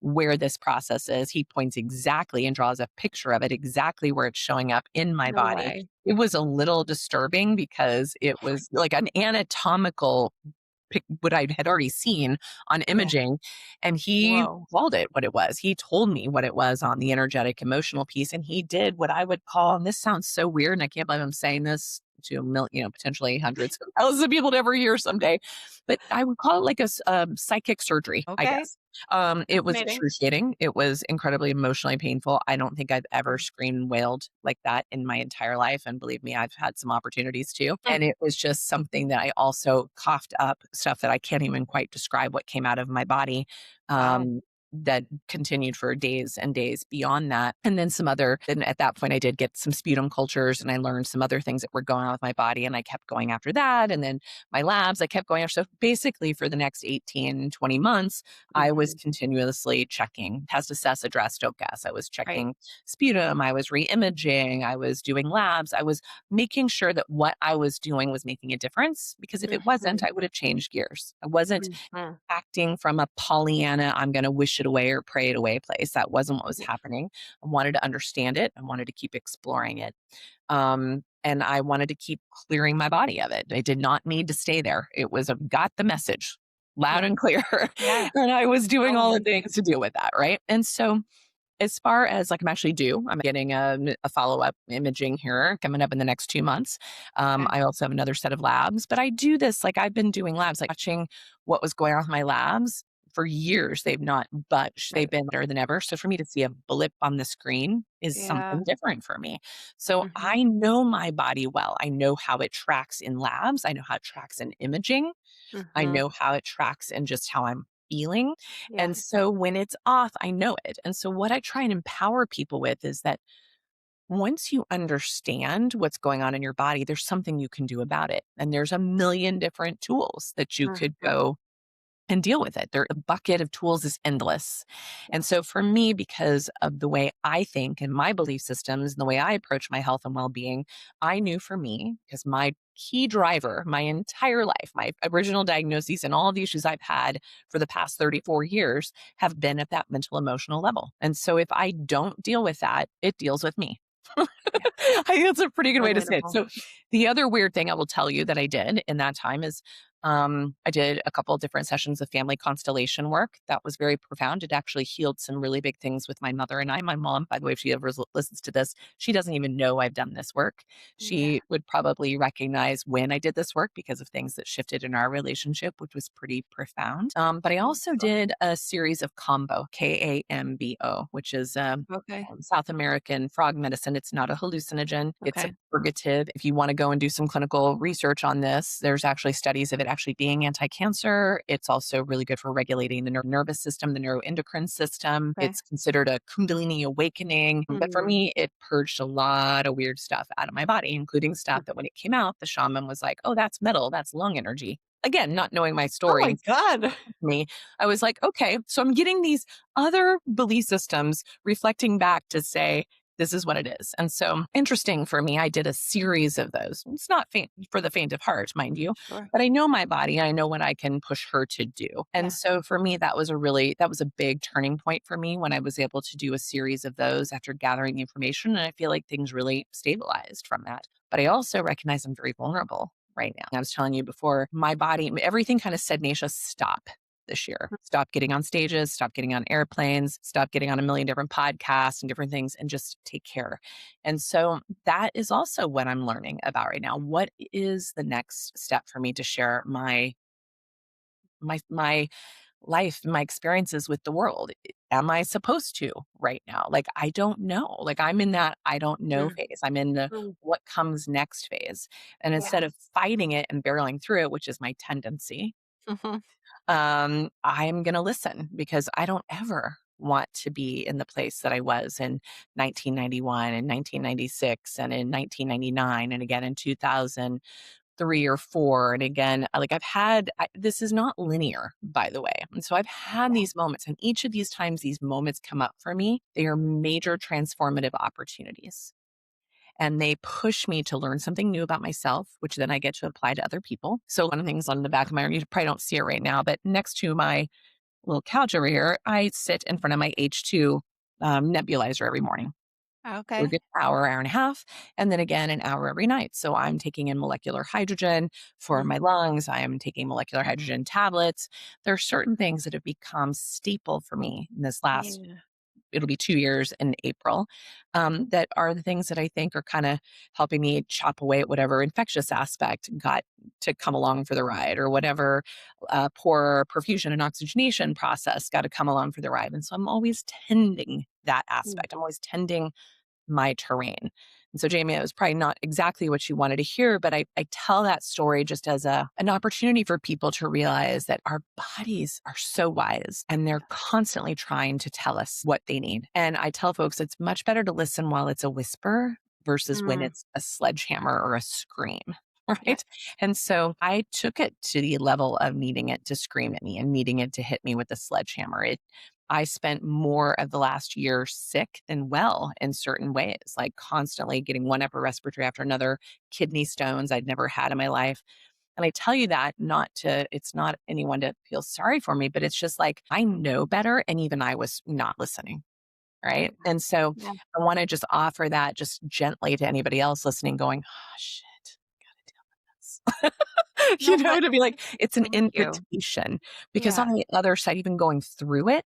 where this process is. He points exactly and draws a picture of it, exactly where it's showing up in my body. Way. It was a little disturbing because it was like an anatomical what I had already seen on imaging. And he Whoa. called it what it was. He told me what it was on the energetic emotional piece. And he did what I would call, and this sounds so weird, and I can't believe I'm saying this to potentially hundreds of thousands of people to ever hear someday, but I would call it like a psychic surgery, I Okay. guess. It was Fascinating. excruciating. It was incredibly emotionally painful. I don't think I've ever screamed and wailed like that in my entire life. And believe me, I've had some opportunities too. And it was just something that I also coughed up stuff that I can't even quite describe what came out of my body. Wow. That continued for days and days beyond that. And then and at that point I did get some sputum cultures and I learned some other things that were going on with my body, and I kept going after that. And then my labs, I kept going after. So basically for the next 18, 20 months, I was continuously checking test, assess, address, don't guess. I was checking sputum. I was re-imaging. I was doing labs. I was making sure that what I was doing was making a difference, because if it wasn't, I would have changed gears. I wasn't acting from a Pollyanna, I'm going to wish it away or pray it away place. That wasn't what was happening. I wanted to understand it. I wanted to keep exploring it. And I wanted to keep clearing my body of it. I did not need to stay there. It was got the message loud and clear. Yeah. And I was doing all the things to deal with that. Right. And so as far as like I'm getting a follow-up imaging here coming up in the next 2 months. I also have another set of labs, but I do this, like I've been doing labs, like watching what was going on with my labs for years. They've not budged. They've been better than ever. So for me to see a blip on the screen is something different for me. So I know my body well. I know how it tracks in labs. I know how it tracks in imaging. I know how it tracks in just how I'm feeling. And so when it's off, I know it. And so what I try and empower people with is that once you understand what's going on in your body, there's something you can do about it. And there's a million different tools that you could go and deal with it. The bucket of tools is endless. And so for me, because of the way I think and my belief systems and the way I approach my health and well-being, I knew for me, because my key driver, my entire life, my original diagnoses and all the issues I've had for the past 34 years have been at that mental emotional level. And so if I don't deal with that, it deals with me. I think that's a pretty good way to say it. So the other weird thing I will tell you that I did in that time is I did a couple of different sessions of family constellation work. That was very profound. It actually healed some really big things with my mother and I. My mom, by the way, if she ever listens to this, she doesn't even know I've done this work. She would probably recognize when I did this work because of things that shifted in our relationship, which was pretty profound. But I also did a series of Kambo, Kambo, which is South American frog medicine. It's not a hallucinogen. It's a purgative. If you want to go and do some clinical research on this, there's actually studies of it actually being anti-cancer. It's also really good for regulating the nervous system, the neuroendocrine system. It's considered a Kundalini awakening. But for me, it purged a lot of weird stuff out of my body, including stuff that when it came out, the shaman was like, oh, that's metal, that's lung energy. Again, not knowing my story. Oh my God. Me, I was like, okay, so I'm getting these other belief systems reflecting back to say, this is what it is. And so interesting for me, I did a series of those. It's not for the faint of heart, mind you, but I know my body. I know what I can push her to do. And so for me, that was a big turning point for me when I was able to do a series of those after gathering the information. And I feel like things really stabilized from that. But I also recognize I'm very vulnerable right now. I was telling you before, my body, everything kind of said, Nasha, stop this year. Stop getting on stages, stop getting on airplanes, stop getting on a million different podcasts and different things, and just take care. And so that is also what I'm learning about right now. What is the next step for me to share my life, my experiences with the world? Am I supposed to right now? Like, I don't know. Like, I'm in that I don't know phase. I'm in the what comes next phase. And instead of fighting it and barreling through it, which is my tendency, I'm going to listen, because I don't ever want to be in the place that I was in 1991 and 1996 and in 1999 and again in 2003 or 4. And again, like this is not linear, by the way. And so I've had these moments, and each of these times these moments come up for me, they are major transformative opportunities. And they push me to learn something new about myself, which then I get to apply to other people. So one of the things on the back of my arm, you probably don't see it right now, but next to my little couch over here, I sit in front of my H2 nebulizer every morning. So a Okay. good hour, hour and a half, and then again an hour every night. So I'm taking in molecular hydrogen for Mm. my lungs. I am taking molecular hydrogen tablets. There are certain things that have become staple for me in this last, Yeah. it'll be 2 years in April, that are the things that I think are kind of helping me chop away at whatever infectious aspect got to come along for the ride, or whatever poor perfusion and oxygenation process got to come along for the ride. And so I'm always tending that Mm. aspect. I'm always tending my terrain. And so, Jamie, it was probably not exactly what you wanted to hear, but I tell that story just as an opportunity for people to realize that our bodies are so wise and they're constantly trying to tell us what they need. And I tell folks it's much better to listen while it's a whisper versus when Mm. it's a sledgehammer or a scream. Yeah. Right. And so I took it to the level of needing it to scream at me and needing it to hit me with a sledgehammer. I spent more of the last year sick than well in certain ways, like constantly getting one upper respiratory after another, kidney stones I'd never had in my life. And I tell you that it's not anyone to feel sorry for me, but it's just like I know better. And even I was not listening. Yeah. Right. And so Yeah. I want to just offer that just gently to anybody else listening, going, oh, shit. Gotta deal with this. No, but To be like, it's an thank you. invitation because Yeah. on the other side, even going through it,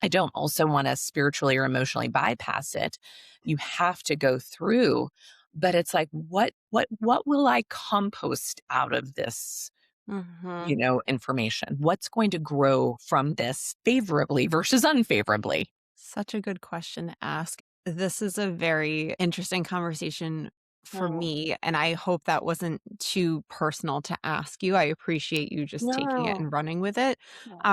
I don't also want to spiritually or emotionally bypass it. You have to go through, but it's like, what will I compost out of this, Hmm. information? What's going to grow from this favorably versus unfavorably? Such a good question to ask. This is a very interesting conversation for Mm. me, and I hope that wasn't too personal to ask you. I appreciate you just taking it No. and running with it. No.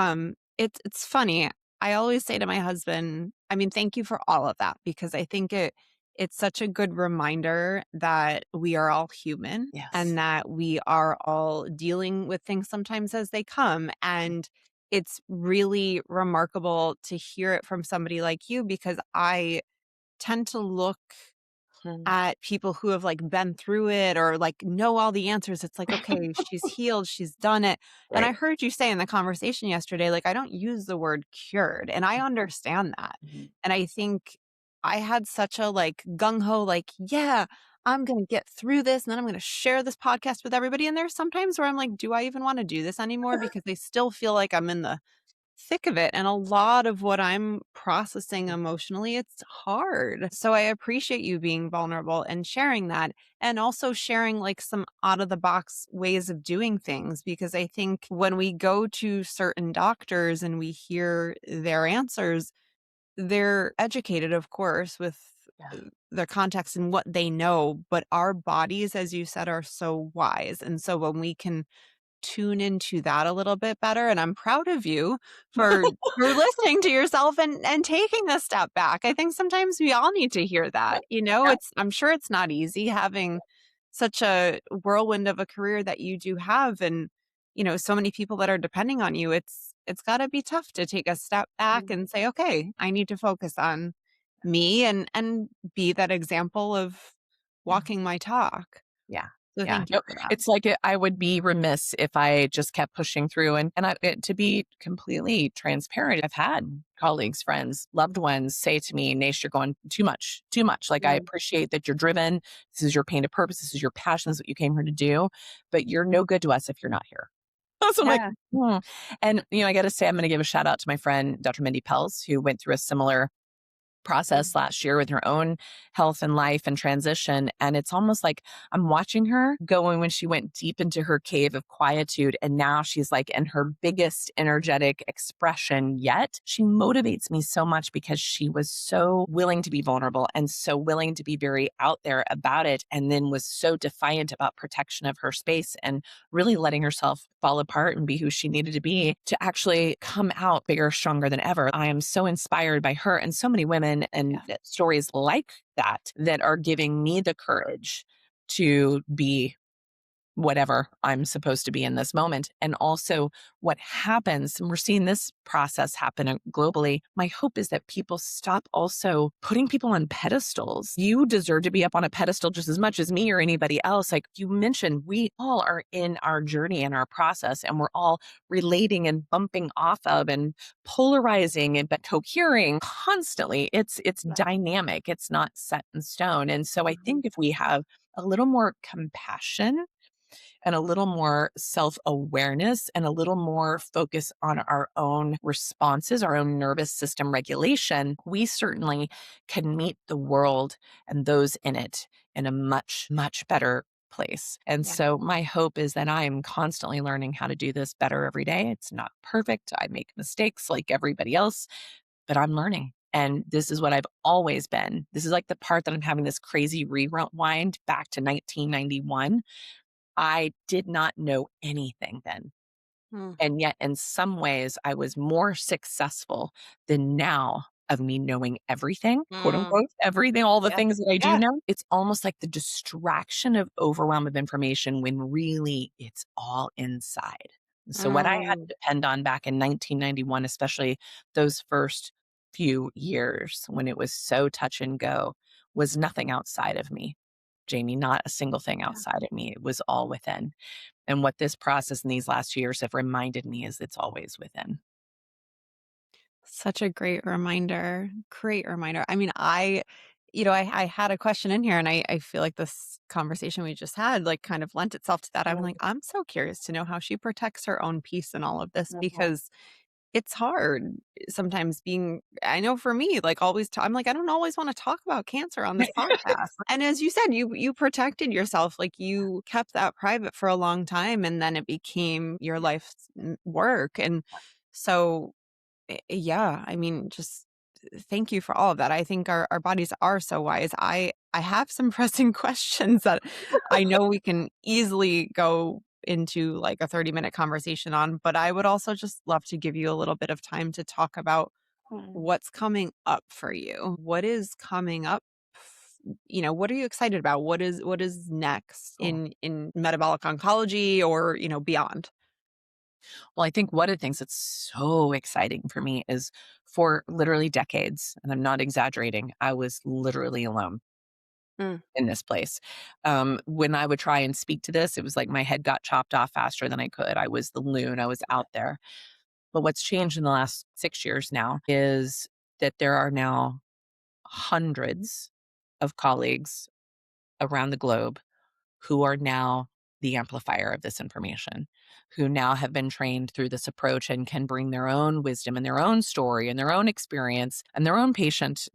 It's funny. I always say to my husband, I mean, thank you for all of that because I think it's such a good reminder that we are all human Yes. and that we are all dealing with things sometimes as they come. And it's really remarkable to hear it from somebody like you because I tend to look Mm. at people who have, like, been through it or, like, know all the answers. It's like, "Okay, she's healed, she's done it." And I Right. heard you say in the conversation yesterday, like, I don't use the word cured, and I understand that. Mhm. And I think I had such a, like, gung ho, like, "Yeah, I'm gonna get through this, and then I'm gonna share this podcast with everybody." And there's sometimes where I'm like, "Do I even wanna do this anymore?" Because I still feel like I'm in the thick of it. And a lot of what I'm processing emotionally, it's hard. So I appreciate you being vulnerable and sharing that and also sharing like some out of the box ways of doing things. Because I think when we go to certain doctors and we hear their answers, they're educated, of course, with Yeah. uh, the context and what they know, but our bodies, as you said, are so wise. And so when we can tune into that a little bit better, and I'm proud of you for listening to yourself and taking a step back. I think sometimes we all need to hear Yeah. that, I'm sure it's not easy having such a whirlwind of a career that you do have and, so many people that are depending on you. It's gotta be tough to take a step back Mm. and say, "Okay, I need to focus on me and be that example of Yeah. walking my talk." Yeah. So Yeah. thank you No, for that. it's like I would be remiss if I just kept pushing through. To be completely transparent, I've had colleagues, friends, loved ones say to me, Nash, you're going too much, too much. Like, I Mm. appreciate that you're driven. This is your pain to purpose. This is your passion. This is what you came here to do. But you're no good to us if you're not here. So I'm like, Yeah. hmm. And, I got to say, I'm going to give a shout out to my friend, Dr. Mindy Pels, who went through a similar process Mhm. last year with her own health and life and transition. And it's almost like I'm watching her going when she went deep into her cave of quietude. And now she's like in her biggest energetic expression yet. She motivates me so much because she was so willing to be vulnerable and so willing to be very out there about it. And then was so defiant about protection of her space and really letting herself fall apart and be who she needed to be to actually come out bigger, stronger than ever. I am so inspired by her and so many women and Yeah. stories like that that are giving me the courage to be whatever I'm supposed to be in this moment. And also what happens, and we're seeing this process happen globally. My hope is that people stop also putting people on pedestals. You deserve to be up on a pedestal just as much as me or anybody else. Like you mentioned, we all are in our journey and our process, and we're all relating and bumping off of and polarizing and but cohering constantly. It's dynamic. It's not set in stone. And so I think if we have a little more compassion and a little more self awareness and a little more focus on our own responses, our own nervous system regulation, we certainly can meet the world and those in it in a much, much better place. And Yeah. so my hope is that I am constantly learning how to do this better every day. It's not perfect. I make mistakes like everybody else, but I'm learning. And this is what I've always been. This is like the part that I'm having this crazy rewind back to 1991. I did not know anything then. Mm. And yet, in some ways, I was more successful than now of me knowing everything, quote Mm. unquote, everything, all the Yeah. things that I do Yeah. know. It's almost like the distraction of overwhelm of information when really it's all inside. So, what I had to Mm. depend on back in 1991, especially those first few years when it was so touch and go, was nothing outside of me. Jamie, not a single thing Yeah. outside of me. It was all within. And what this process in these last 2 years have reminded me is it's always within. Such a great reminder. Great reminder. I mean, I had a question in here and I feel like this conversation we just had like kind of lent itself to that. I'm like, Mm. I'm so curious to know how she protects her own peace in all of this Mhm. because it's hard sometimes being I know for me, like always I'm like, I don't always want to talk about cancer on this podcast. And as you said, you protected yourself, like you kept that private for a long time and then it became your life's work. And so yeah, I mean, just thank you for all of that. I think our bodies are so wise. I have some pressing questions that I know we can easily go into like a 30-minute conversation on, but I would also just love to give you a little bit of time to talk about Mm. what's coming up for you. What is coming up? What are you excited about? What is next Oh. in metabolic oncology or, beyond? Well, I think one of the things that's so exciting for me is for literally decades, and I'm not exaggerating, I was literally alone Mm. in this place. When I would try and speak to this, it was like my head got chopped off faster than I could. I was the loon, I was out there. But what's changed in the last 6 years now is that there are now hundreds of colleagues around the globe who are now the amplifier of this information, who now have been trained through this approach and can bring their own wisdom and their own story and their own experience and their own patient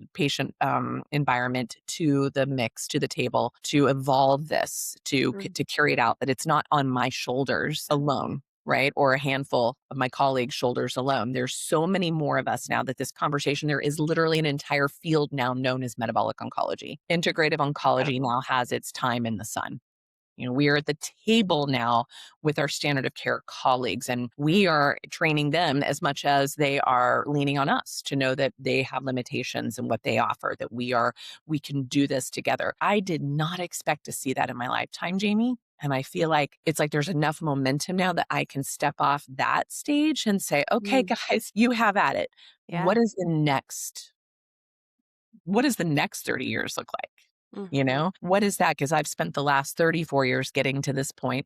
environment to the mix, to the table, to evolve this, Mm. to carry it out. That it's not on my shoulders alone. Right. Or a handful of my colleagues' shoulders alone. There's so many more of us now that this conversation, there is literally an entire field now known as metabolic oncology. Integrative oncology Incredible. now has its time in the sun. We are at the table now with our standard of care colleagues, and we are training them as much as they are leaning on us to know that they have limitations in what they offer, that we can do this together. I did not expect to see that in my lifetime, Jamie. And I feel like it's like there's enough momentum now that I can step off that stage and say, okay, Mm. guys, you have at it. Yeah. What does the next 30 years look like? Mhm. What is that? Because I've spent the last 34 years getting to this point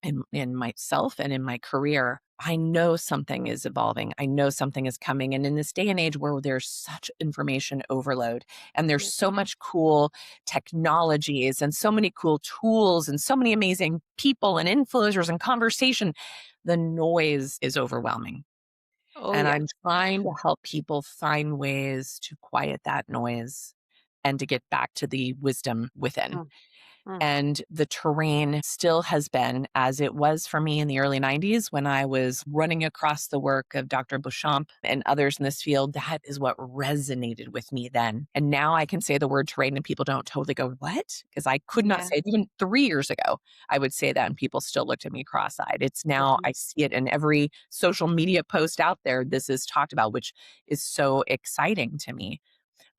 in myself and in my career. I know something is evolving. I know something is coming. And in this day and age where there's such information overload and there's Yeah. so much cool technologies and so many cool tools and so many amazing people and influencers and conversation, the noise is overwhelming. Oh, And yeah. I'm trying to help people find ways to quiet that noise and to get back to the wisdom within. Mm. Mm. And the terrain still has been as it was for me in the early 90s when I was running across the work of Dr. Beauchamp and others in this field. That is what resonated with me then. And now I can say the word terrain and people don't totally go, what? Because I could not Yeah. say it. Even 3 years ago, I would say that and people still looked at me cross-eyed. It's now, Mhm. I see it in every social media post out there. This is talked about, which is so exciting to me.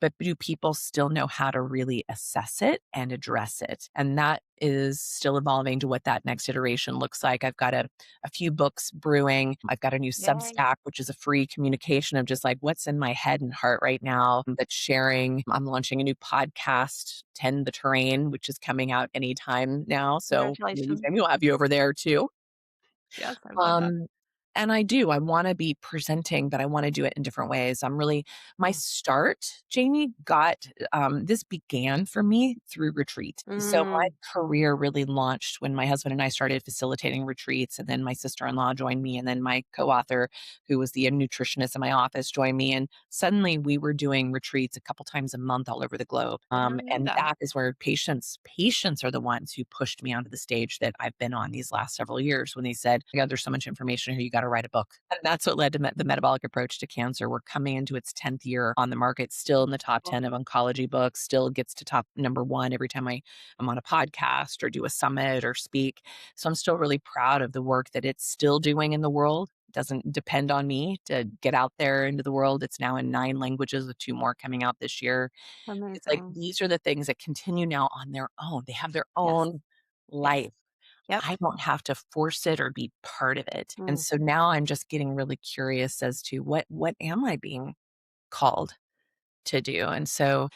but do people still know how to really assess it and address it? And that is still evolving to what that next iteration looks like. I've got a few books brewing. I've got a new Yay. Substack, which is a free communication of just like what's in my head and heart right now that's sharing. I'm launching a new podcast, Tend the Terrain, which is coming out anytime now. So maybe Congratulations. Jamie will have you over there too. Yes, I love that. Um, and I want to be presenting, but I want to do it in different ways. My Mm. start, Jamie, this began for me through retreat. So my Mm, career really launched when my husband and I started facilitating retreats. And then my sister-in-law joined me. And then my co-author, who was the nutritionist in my office, joined me. And suddenly we were doing retreats a couple times a month all over the globe. I never knew And that. that is where patients are the ones who pushed me onto the stage that I've been on these last several years when they said, yeah, there's so much information here, you got to write a book. And that's what led to the Metabolic Approach to Cancer. We're coming into its 10th year on the market, still in the top 10 of oncology books, still gets to top number one every time I'm on a podcast or do a summit or speak. So I'm still really proud of the work that it's still doing in the world. It doesn't depend on me to get out there into the world. It's now in 9 languages with 2 more coming out this year. It's like Amazing. these are the things that continue now on their own. They have their Yes. own Yes. life. Yep. I don't have to force it or be part of it. And Mm. so now I'm just getting really curious as to what am I being called to do? And so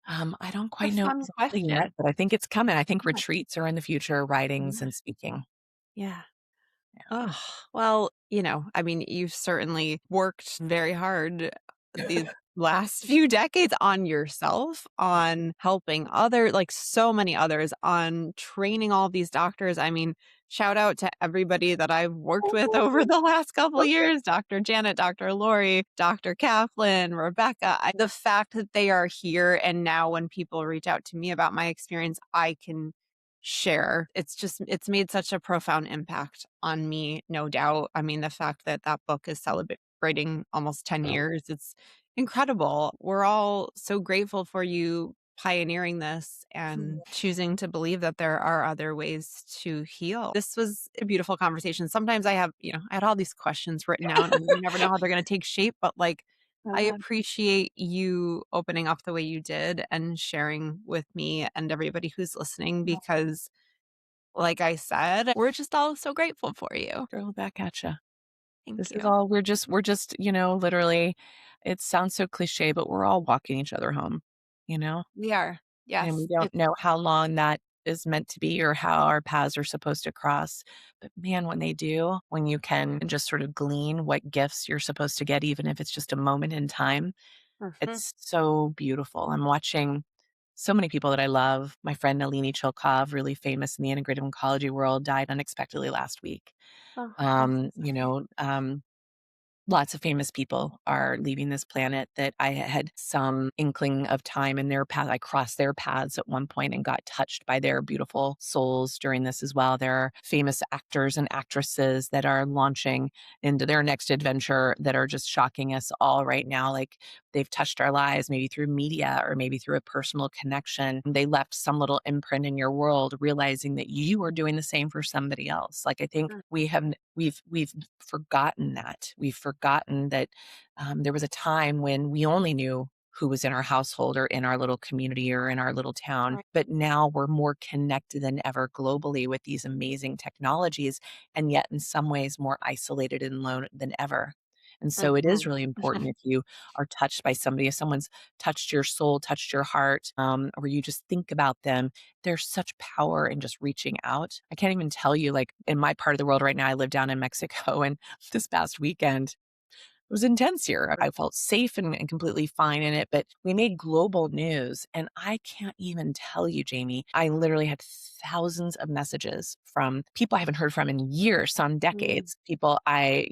I don't A quite know fun exactly yet, question. but I think it's coming. I think Yeah. retreats are in the future, writings Yeah. and speaking. Yeah. Yeah. Oh, well, I mean, you've certainly worked very hard these last few decades on yourself, on helping like so many others, on training all these doctors. I mean, shout out to everybody that I've worked with over the last couple of years, Dr. Janet, Dr. Lori, Dr. Kaplan, Rebecca. The fact that they are here and now when people reach out to me about my experience, I can share. It's made such a profound impact on me, no doubt. I mean, the fact that that book is celebrating almost 10 years, it's incredible. We're all so grateful for you pioneering this and choosing to believe that there are other ways to heal. This was a beautiful conversation. Sometimes I had all these questions written out and you never know how they're going to take shape, but like I Uh, appreciate you opening up the way you did and sharing with me and everybody who's listening because, like I said, we're just all so grateful for you. Throw it back at you. Thank This is you. all we're just, literally, it sounds so cliche, but we're all walking each other home, you know? We are. And we Yes. don't know how long that is meant to be or how our paths are supposed to cross. But man, when they do, when you can just sort of glean what gifts you're supposed to get, even if it's just a moment in time, Mhm. it's so beautiful. I'm watching so many people that I love. My friend Nalini Chilkov, really famous in the integrative oncology world, died unexpectedly last week. Oh, I'm so You sorry. know, lots of famous people are leaving this planet that I had some inkling of time in their path. I crossed their paths at one point and got touched by their beautiful souls during this as well. There are famous actors and actresses that are launching into their next adventure that are just shocking us all right now. Like they've touched our lives, maybe through media or maybe through a personal connection. They left some little imprint in your world, realizing that you are doing the same for somebody else. Like I think Mm, we've forgotten that. We've forgotten that there was a time when we only knew who was in our household or in our little community or in our little town. right. But now we're more connected than ever globally with these amazing technologies, and yet in some ways more isolated and alone than ever. And so it is Mhm. really important if you are touched by somebody, if someone's touched your soul, touched your heart, or you just think about them, there's such power in just reaching out. I can't even tell you, like in my part of the world right now, I live down in Mexico, and this past weekend, it was intense here. I felt safe and completely fine in it, but we made global news. And I can't even tell you, Jamie, I literally had thousands of messages from people I haven't heard from in years, some Mm, decades, people I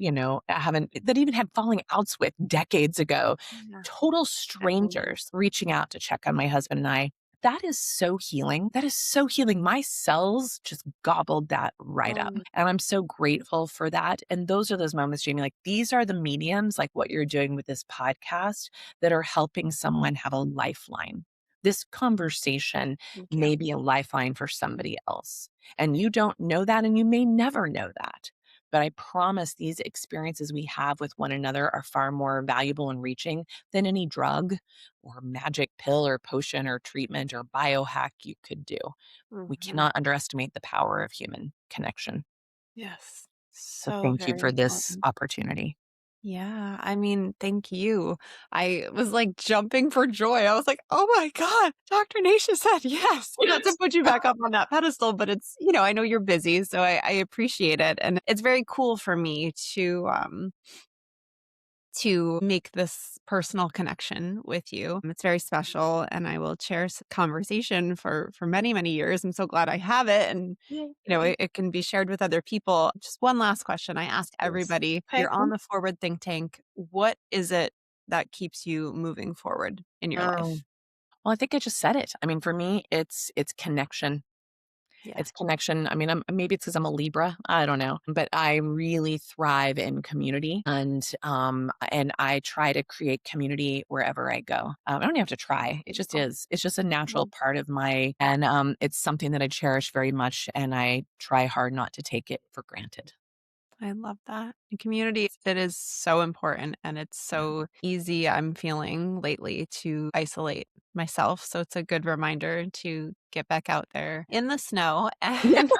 haven't, that even had falling outs with decades ago, yeah. total Family. strangers reaching out to check on my husband and I. That is so healing. That is so healing. My cells just gobbled that right up. Um, And I'm so grateful for that. And those are those moments, Jamie, like these are the mediums, like what you're doing with this podcast, that are helping someone have a lifeline. This conversation thank you. may be a lifeline for somebody else. And you don't know that, and you may never know that. But I promise these experiences we have with one another are far more valuable and reaching than any drug or magic pill or potion or treatment or biohack you could do. We Mhm. cannot underestimate the power of human connection. Yes. So So thank you very for this important. opportunity. Yeah, I mean, thank you. I was like jumping for joy. I was like, oh my God, Dr. Nasha said yes. Not to put you back up on that pedestal, but it's, I know you're busy, so I appreciate it. And it's very cool for me to make this personal connection with you. It's very special and I will cherish the conversation for many, many years. I'm so glad I have it. And Yay. it can be shared with other people. Just one last question I ask Yes. everybody. Okay. You're on the Forward Think Tank. What is it that keeps you moving forward in your Oh, life? well, I think I just said it. I mean, for me, it's connection. Yeah, It's connection. I mean, maybe it's because I'm a Libra. I don't know, but I really thrive in community, and I try to create community wherever I go. I don't even have to try. It just beautiful. is. It's just a natural Well, part of and it's something that I cherish very much, and I try hard not to take it for granted. I love that. In community, it is so important and it's so easy, I'm feeling lately, to isolate myself. So it's a good reminder to get back out there in the snow Yeah. and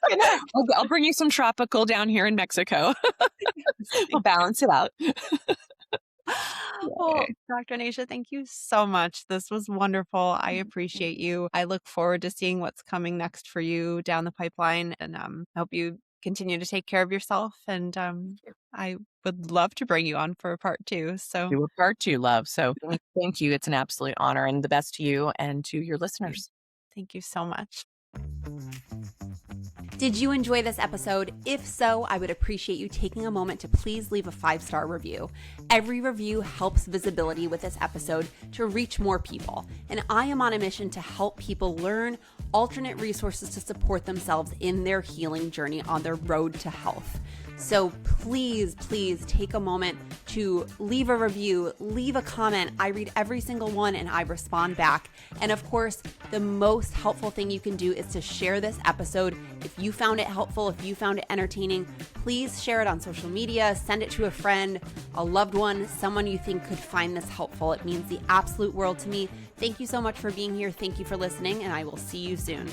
connect. I'll bring you some tropical down here in Mexico. We'll Thank you. balance it out. Well, Yay. Dr. Nasha, thank you so much. This was wonderful. I appreciate you. I look forward to seeing what's coming next for you down the pipeline and I hope you continue to take care of yourself. And I would love to bring you on for a part two. So Do a part two, love. So thank you. It's an absolute honor, and the best to you and to your thank you. listeners. Thank you so much. Did you enjoy this episode? If so, I would appreciate you taking a moment to please leave a 5-star review. Every review helps visibility with this episode to reach more people. And I am on a mission to help people learn alternate resources to support themselves in their healing journey on their road to health. So please take a moment to leave a review, leave a comment. I read every single one and I respond back. And of course, the most helpful thing you can do is to share this episode. If you found it helpful, if you found it entertaining, please share it on social media, send it to a friend, a loved one, someone you think could find this helpful. It means the absolute world to me. Thank you so much for being here. Thank you for listening, and I will see you soon.